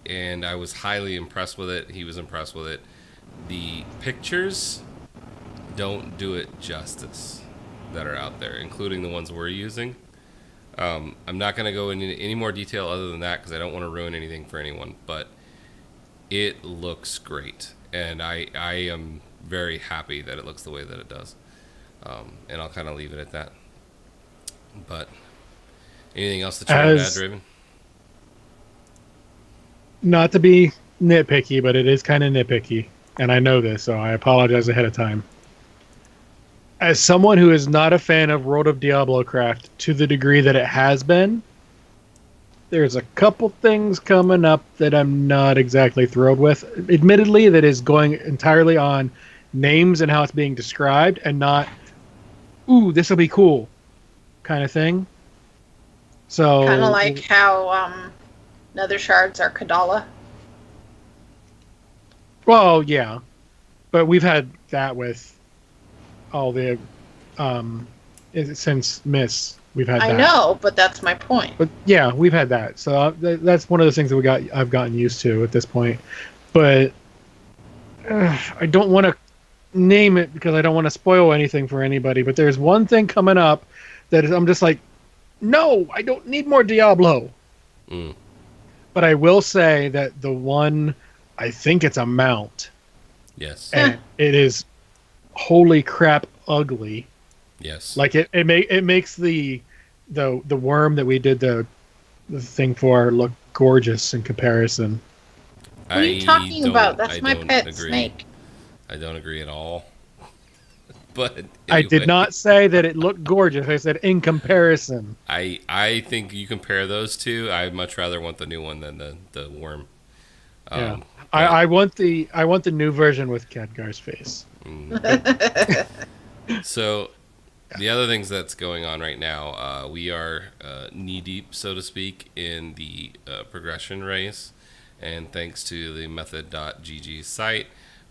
And I was highly impressed with it. He was impressed with it. The pictures don't do it justice that are out there, including the ones we're using. I'm not going to go into any more detail other than that because I don't want to ruin anything for anyone, but it looks great. And I am very happy that it looks the way that it does. And I'll kind of leave it at that. But anything else that you want to add, Draven? Not to be nitpicky, but it is kind of nitpicky. And I know this, so I apologize ahead of time. As someone who is not a fan of World of Diablo Craft to the degree that it has been, there's a couple things coming up that I'm not exactly thrilled with. Admittedly, that is going entirely on names and how it's being described and not, ooh, this will be cool kind of thing. So kind of like how Nether Shards are Kadala. Well, yeah. But we've had that with all the since Miss, we've had that. I know, but that's my point. But yeah, we've had that. So that's one of those things that I've gotten used to at this point. But I don't want to name it because I don't want to spoil anything for anybody. But there's one thing coming up that I'm just like, no, I don't need more Diablo. But I will say that the one, I think it's a mount. Yes. And it is holy crap ugly. Yes. Like it makes the worm that we did the thing for look gorgeous in comparison. What are you talking about? That's my pet snake. I don't agree at all. But anyway. I did not say that it looked gorgeous. I said in comparison. I think you compare those two. I'd much rather want the new one than the worm. Yeah. I want the new version with Khadgar's face. So the other things that's going on right now, we are knee deep, so to speak, in the progression race, and thanks to the method.gg site,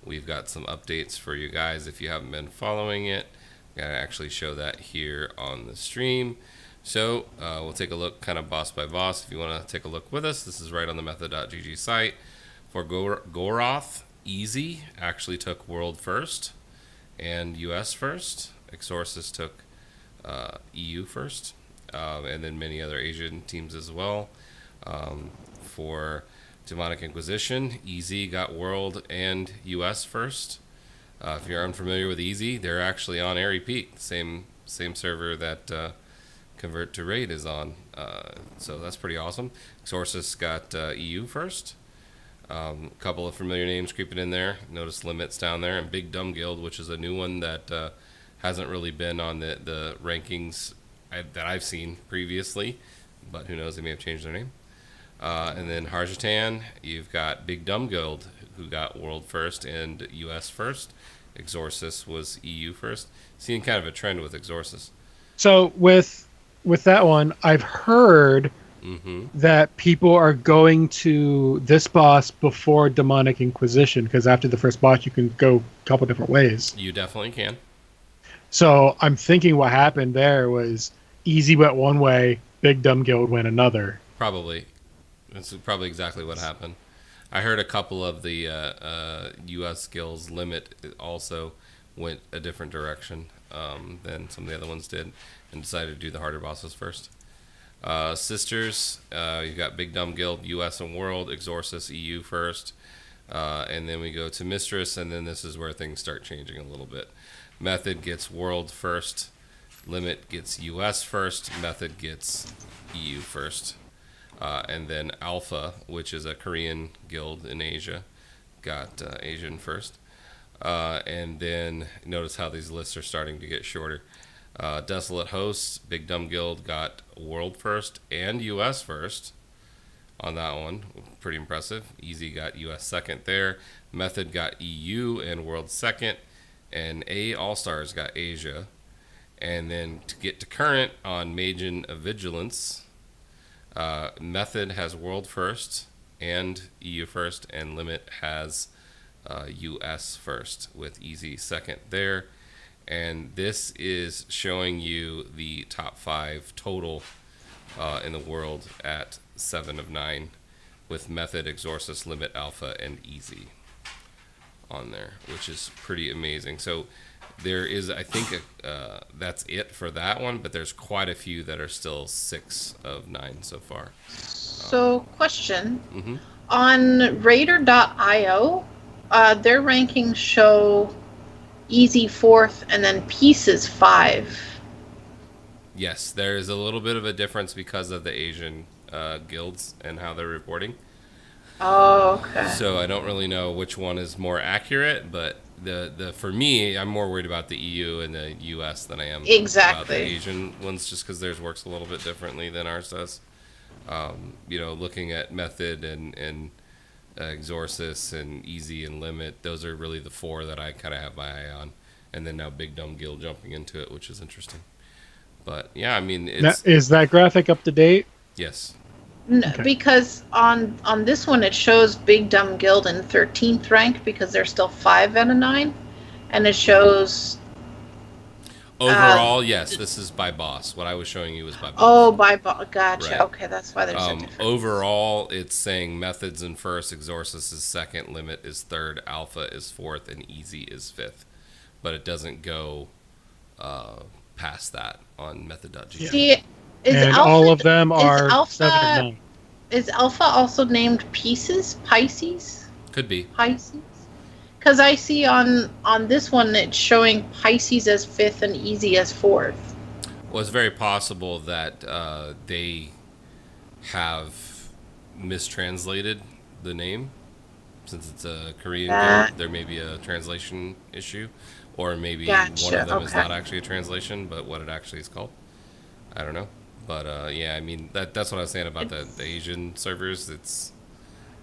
we've got some updates for you guys if you haven't been following it. I'm going to actually show that here on the stream. So we'll take a look kind of boss by boss. If you want to take a look with us, this is right on the method.gg site. For Goroth, Easy actually took world first and US first. Exorcist took EU first, and then many other Asian teams as well. For Demonic Inquisition, Easy got world and US first. If you're unfamiliar with Easy, they're actually on Airy Peak, same server that Convert to Raid is on. So that's pretty awesome. Exorcist got EU first. A couple of familiar names creeping in there. Notice Limits down there, and Big Dumb Guild, which is a new one that hasn't really been on the rankings that I've seen previously, but who knows, they may have changed their name. And then Harjatan, you've got Big Dumb Guild, who got world first and US first. Exorcist was EU first. Seeing kind of a trend with Exorcist. So with that one, I've heard that people are going to this boss before Demonic Inquisition, because after the first boss you can go a couple different ways. You definitely can. So I'm thinking what happened there was Easy went one way, Big Dumb Guild went another. Probably. That's probably exactly what happened. I heard a couple of the US guilds Limit also went a different direction than some of the other ones did and decided to do the harder bosses first. Sisters, you've got Big Dumb Guild, US and World, Exorcist, EU first, and then we go to Mistress, and then this is where things start changing a little bit. Method gets World first, Limit gets US first. Method gets EU first. And then Alpha, which is a Korean guild in Asia, got Asian first. And then notice how these lists are starting to get shorter. Desolate Hosts, Big Dumb Guild got World first and US first on that one. Pretty impressive. Easy got US second there. Method got EU and World second. And A All-Stars got Asia. And then to get to current on Magen of Vigilance, Method has World first and EU first, and Limit has US first with Easy second there. And this is showing you the top 5 total in the world at 7 of 9 with Method, Exorcist, Limit, Alpha, and Easy on there, which is pretty amazing. So there is, I think, that's it for that one, but there's quite a few that are still 6 of 9 so far. So, question. Mm-hmm. On Raider.io, their rankings show Easy 4th and then Pieces 5. Yes, there is a little bit of a difference because of the Asian guilds and how they're reporting. Oh, okay. So I don't really know which one is more accurate, but the for me, I'm more worried about the EU and the US than I am about the Exactly. Asian ones, just because theirs works a little bit differently than ours does. Looking at Method and Exorcist and Easy and Limit, those are really the 4 that I kind of have my eye on, and then now Big Dumb Guild jumping into it, which is interesting. But yeah, I mean, it's Is that graphic up to date? yes. No, Okay. because on this one it shows Big Dumb Guild in 13th rank because they're still 5 out of 9, and it shows Overall, yes, this is by boss. What I was showing you was by boss. oh gotcha. Right. Okay, that's why there's a difference. Overall, it's saying Methods in first, Exorcist is second, Limit is third, Alpha is fourth, and Easy is fifth. But it doesn't go past that on Method.gg. See, is And Alpha, all of them are Alpha- 7 of 9. is Alpha also named Pieces? Pisces? Could be. Pisces? Because I see on this one it's showing Pisces as 5th and Easy as 4th. Well, it's very possible that they have mistranslated the name. Since it's a Korean guild, there may be a translation issue. Or maybe Gotcha, one of them is okay. not actually a translation, but what it actually is called. I don't know. But yeah, I mean, that's what I was saying about the Asian servers. It's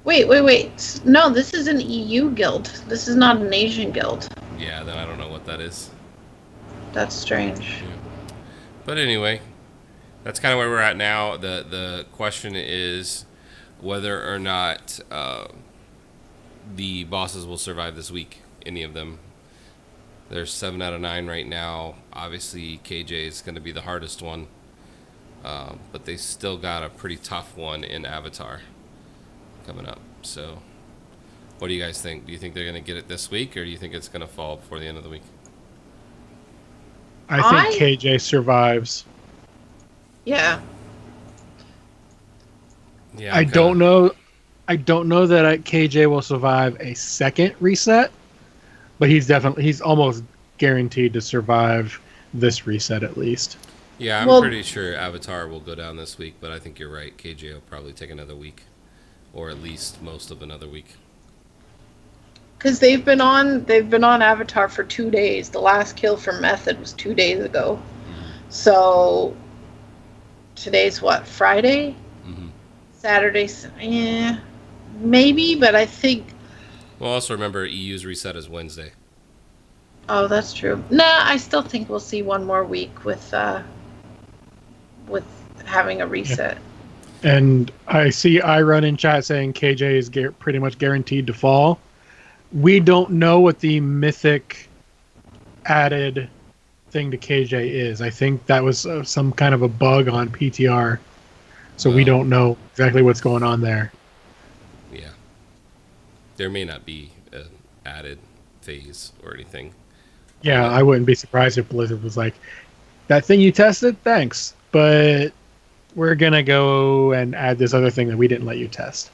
Wait. No, this is an EU guild. This is not an Asian guild. yeah, then I don't know what that is. That's strange. But anyway, that's kind of where we're at now. The question is whether or not the bosses will survive this week. Any of them. There's 7 out of 9 right now. Obviously, KJ is going to be the hardest one. But they still got a pretty tough one in Avatar coming up. So, what do you guys think? Do you think they're going to get it this week, or do you think it's going to fall before the end of the week? I think KJ survives. Yeah. Yeah, I don't know. I don't know that KJ will survive a second reset, but he's almost guaranteed to survive this reset at least. Yeah, I'm Well- pretty sure Avatar will go down this week, but I think you're right. KJ will probably take another week, or at least most of another week. Because they've been on Avatar for 2 days. The last kill for Method was 2 days ago. So today's what, Friday? Mm-hmm. Saturday? Yeah, maybe, but I think. Well, also remember EU's reset is Wednesday. Oh, that's true. Nah, I still think we'll see one more week with having a reset. And I see iRun in chat saying KJ is pretty much guaranteed to fall. We don't know what the mythic added thing to KJ is. I think that was some kind of a bug on PTR. So we don't know exactly what's going on there. Yeah. There may not be an added phase or anything. Yeah, I wouldn't be surprised if Blizzard was like, that thing you tested, thanks. But we're going to go and add this other thing that we didn't let you test.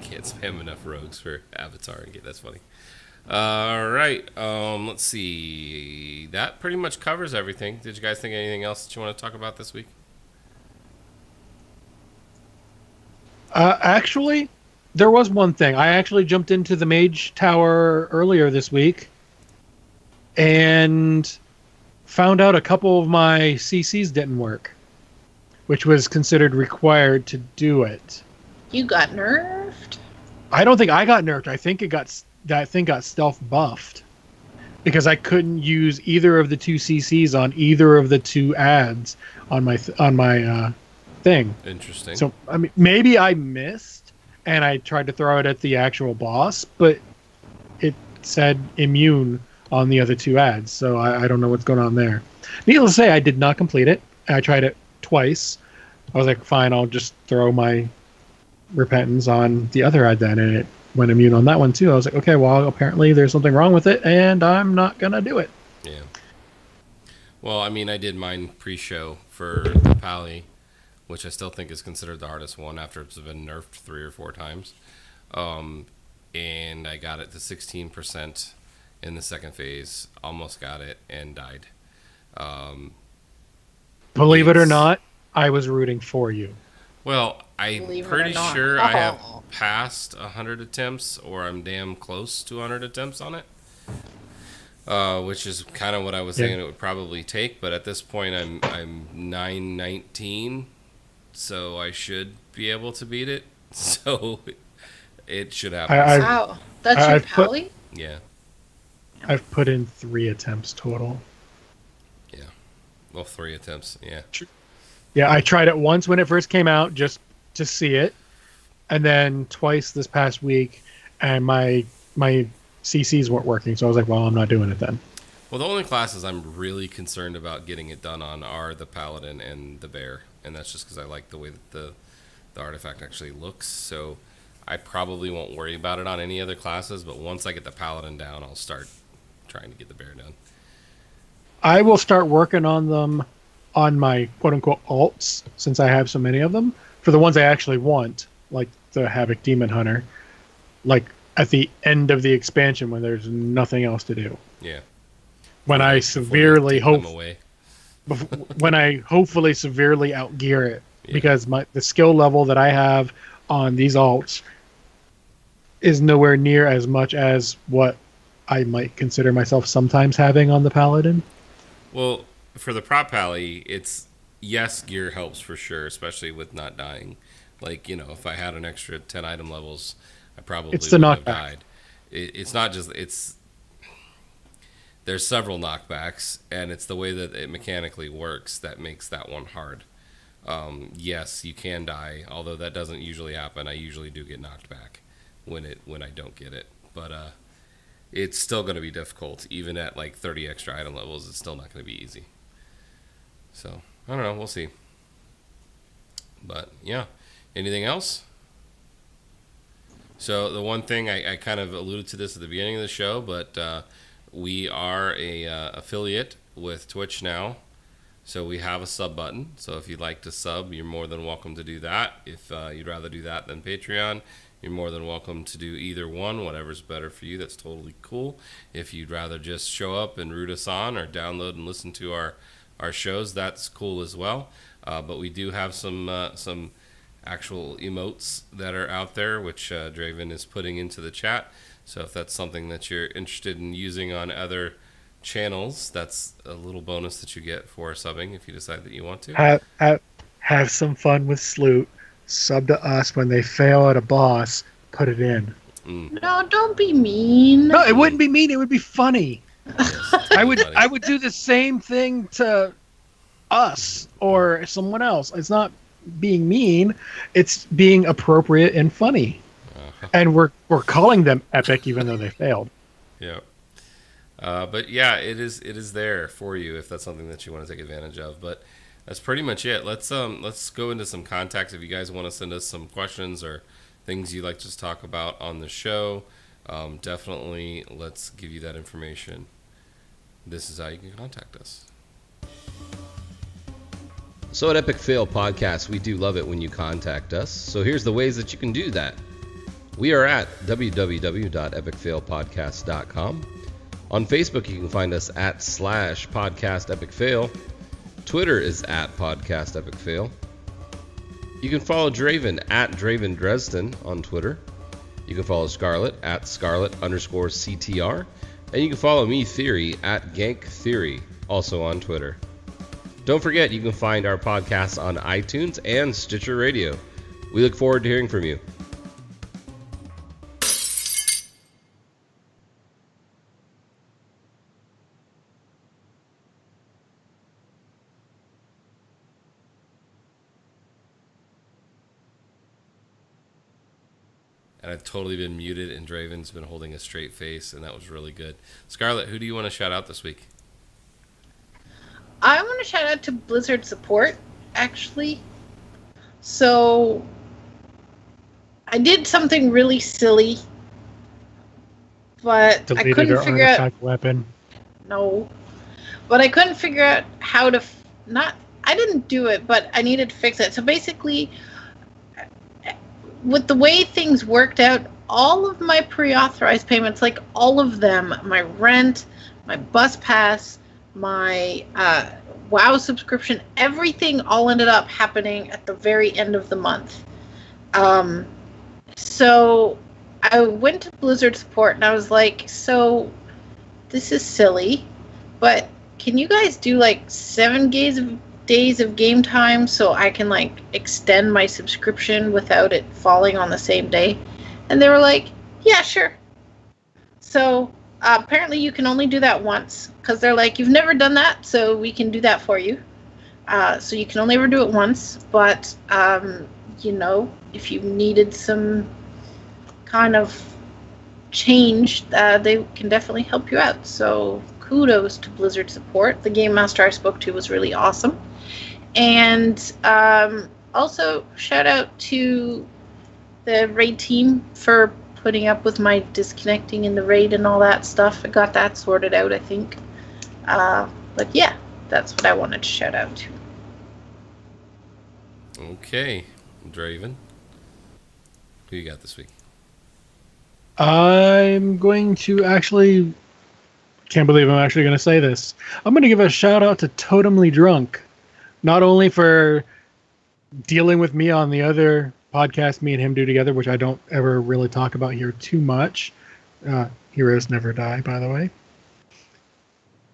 Can't spam enough rogues for Avatar. That's funny. All right. Let's see. That pretty much covers everything. Did you guys think of anything else that you want to talk about this week? Actually, there was one thing. I actually jumped into the Mage Tower earlier this week and found out a couple of my CCs didn't work, which was considered required to do it. You got nerfed? I don't think I got nerfed. I think that thing got stealth buffed because I couldn't use either of the two CCs on either of the two ads on my thing. Interesting. So I mean, maybe I missed and I tried to throw it at the actual boss, but it said immune on the other two ads. So I don't know what's going on there. Needless to say, I did not complete it. I tried it twice. I was like, fine, I'll just throw my repentance on the other ad then, and it went immune on that one too. I was like, okay, well, apparently there's something wrong with it, and I'm not gonna do it. Yeah. Well, I mean, I did mine pre-show for the Pally, which I still think is considered the hardest one after it's been nerfed 3 or 4 times. And I got it to 16% in the second phase, almost got it, and died. Believe it or not, I was rooting for you. Well, I'm Believe it or pretty not. sure I have Oh. passed 100 attempts, or I'm damn close to 100 attempts on it. Which is kind of what I was thinking it would probably take, but at this point I'm 919, so I should be able to beat it. So it should happen. Wow. That's your I've put- pally? Yeah. I've put in 3 attempts total. Yeah. Well, 3 attempts. Yeah. Yeah, I tried it once when it first came out just to see it, and then twice this past week, and my CCs weren't working, so I was like, well, I'm not doing it then. Well, the only classes I'm really concerned about getting it done on are the Paladin and the Bear, and that's just because I like the way that the artifact actually looks. So I probably won't worry about it on any other classes, but once I get the Paladin down, I'll start trying to get the Bear done. I will start working on them on my quote-unquote alts, since I have so many of them, for the ones I actually want, like the Havoc Demon Hunter, like at the end of the expansion when there's nothing else to do. Yeah. When I Before you severely take them hope, away. when I hopefully severely outgear it, Yeah. because the skill level that I have on these alts is nowhere near as much as what I might consider myself sometimes having on the Paladin. Well, for the prop pally, it's yes, gear helps for sure, especially with not dying. Like, you know, if I had an extra 10 item levels, I probably It's the would have knockback. died. It's not just there's several knockbacks, and it's the way that it mechanically works that makes that one hard. Yes, you can die, although that doesn't usually happen. I usually do get knocked back when I don't get it, but it's still going to be difficult. Even at like 30 extra item levels, it's still not going to be easy. So, I don't know. We'll see. But, yeah. Anything else? So, the one thing, I kind of alluded to this at the beginning of the show, but we are a affiliate with Twitch now. So, we have a sub button. So, if you'd like to sub, you're more than welcome to do that. If you'd rather do that than Patreon, you're more than welcome to do either one. Whatever's better for you, that's totally cool. If you'd rather just show up and root us on or download and listen to our shows, that's cool as well. But we do have some actual emotes that are out there, which Draven is putting into the chat. So if that's something that you're interested in using on other channels, that's a little bonus that you get for subbing if you decide that you want to. Have some fun with Sloot. Sub to us when they fail at a boss. Put it in. No, don't be mean. No, it wouldn't be mean. It would be funny. Yes, I would buddy. do the same thing to us or someone else. It's not being mean. It's being appropriate and funny. Uh-huh. And we're calling them epic even though they failed. Yeah. But yeah, it is there for you if that's something that you want to take advantage of. But that's pretty much it. Let's go into some contacts. If you guys want to send us some questions or things you'd like to talk about on the show, definitely let's give you that information. This is how you can contact us. So at Epic Fail Podcast, we do love it when you contact us. So here's the ways that you can do that. We are at www.epicfailpodcast.com. On Facebook, you can find us at /podcastepicfail. Twitter is at podcastepicfail. You can follow Draven at Draven Dresden on Twitter. You can follow Scarlet at Scarlet_CTR. And you can follow me, Theory, at Gank Theory, also on Twitter. Don't forget, you can find our podcast on iTunes and Stitcher Radio. We look forward to hearing from you. And I've totally been muted, and Draven's been holding a straight face, and that was really good. Scarlett, who do you want to shout out this week? I want to shout out to Blizzard support, actually. So, I did something really silly, but I couldn't figure out... artifact weapon. No. But I couldn't figure out how to... I didn't do it, but I needed to fix it. So basically... with the way things worked out, all of my pre-authorized payments, like all of them, my rent, my bus pass, my WoW subscription, everything all ended up happening at the very end of the month. So I went to Blizzard support and I was like, so this is silly, but can you guys do like 7 days of game time so I can like extend my subscription without it falling on the same day? And they were like, yeah, sure. So apparently you can only do that once, because they're like, you've never done that, so we can do that for you. So you can only ever do it once, but if you needed some kind of change, they can definitely help you out. So kudos to Blizzard support. The game master I spoke to was really awesome. And also shout out to the raid team for putting up with my disconnecting in the raid and all that stuff. I got that sorted out, I think. But yeah, that's what I wanted to shout out to. Okay, Draven, who you got this week? I'm going to actually... can't believe I'm actually going to say this. I'm going to give a shout out to Totemly Drunk. Not only for dealing with me on the other podcast me and him do together, which I don't ever really talk about here too much. Heroes Never Die, by the way.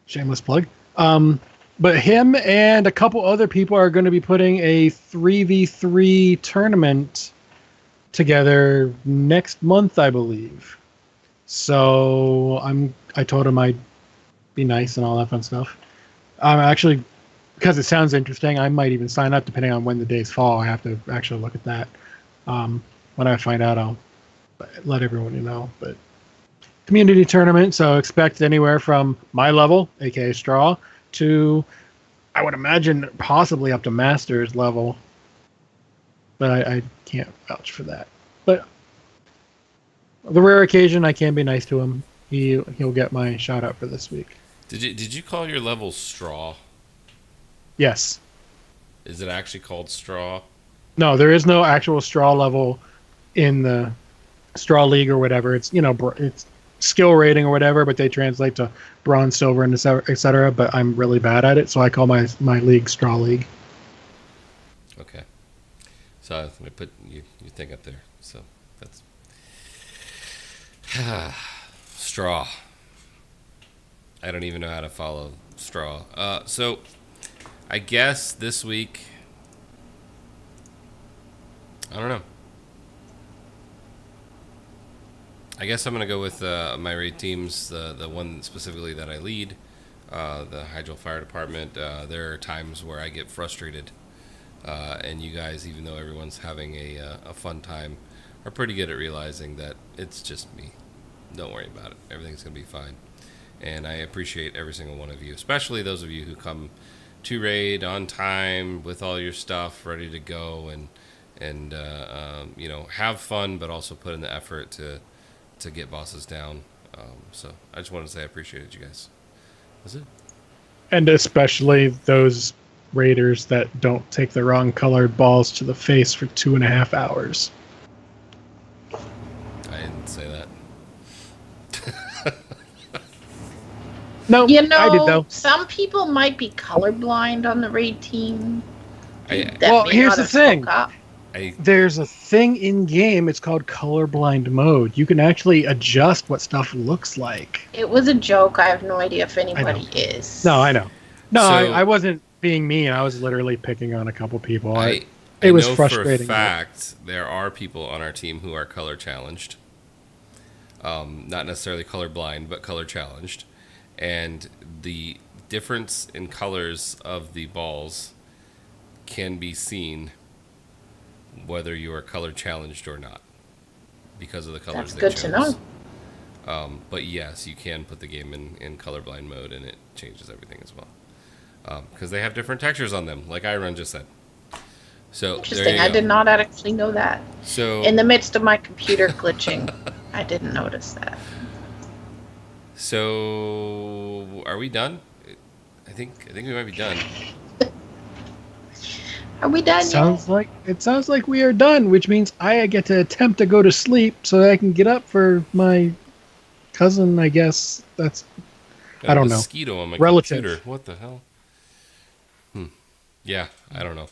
Shameless plug. But him and a couple other people are going to be putting a 3v3 tournament together next month, I believe. So I told him I'd be nice and all that fun stuff. I'm actually... because it sounds interesting, I might even sign up depending on when the days fall. I have to actually look at that. When I find out, I'll let everyone know. But community tournament, so expect anywhere from my level, aka Straw, to I would imagine possibly up to Masters level. But I can't vouch for that. But the rare occasion I can be nice to him, he'll get my shout out for this week. Did you call your level Straw? Yes. Is it actually called Straw? No, there is no actual Straw level in the Straw League or whatever. It's it's skill rating or whatever, but they translate to bronze, silver, and etc. But I'm really bad at it, so I call my league Straw League. Okay. So I'm gonna put you thing up there. So that's Straw. I don't even know how to follow Straw. So I guess this week, I don't know. I guess I'm going to go with my raid teams, the one specifically that I lead, the Hydro Fire Department. There are times where I get frustrated, and you guys, even though everyone's having a fun time, are pretty good at realizing that it's just me. Don't worry about it. Everything's going to be fine. And I appreciate every single one of you, especially those of you who come to raid on time with all your stuff ready to go and have fun, but also put in the effort to get bosses down. So I just wanted to say I appreciated you guys. That's it. And especially those raiders that don't take the wrong colored balls to the face for 2.5 hours. say that. No, You know, I did though. some people might be colorblind on the raid team. I- Well, may here's not the have thing. spoke up. There's a thing in game. It's called colorblind mode. You can actually adjust what stuff looks like. It was a joke. I have no idea if anybody know. is. No, I know. No, So- I wasn't being mean. I was literally picking on a couple people. I It was know frustrating. for a fact there are people on our team who are color challenged. Not necessarily colorblind, but color challenged. And the difference in colors of the balls can be seen whether you are color challenged or not because of the colors That's they good chose. to know. But yes, you can put the game in colorblind mode and it changes everything as well. Because they have different textures on them, like Iron just said. So there Interesting. you I go. did not actually know that. So In the midst of my computer glitching, I didn't notice that. So are we done? I think we might be done. Are we done It sounds like we are done, which means I get to attempt to go to sleep so that I can get up for my cousin. I guess that's Got I a don't know. mosquito on my Relative. computer. What the hell? Yeah, I don't know.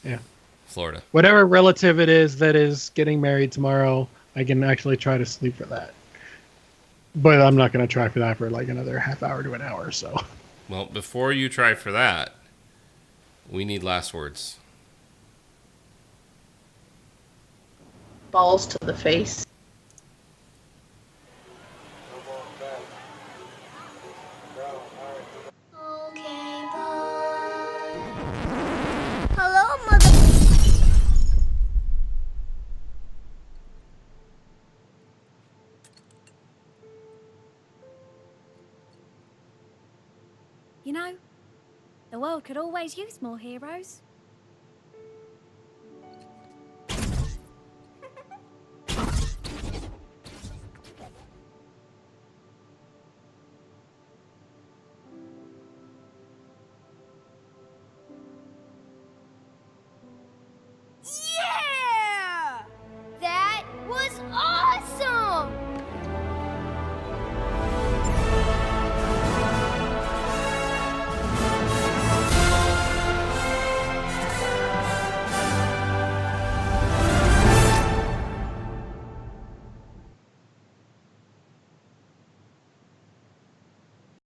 Yeah. Florida. whatever relative it is that is getting married tomorrow. I can actually try to sleep for that, but I'm not going to try for that for like another half hour to an hour. So Well, before you try for that, we need last words. Balls to the face. Okay, bye. Hello, mother. You know, the world could always use more heroes.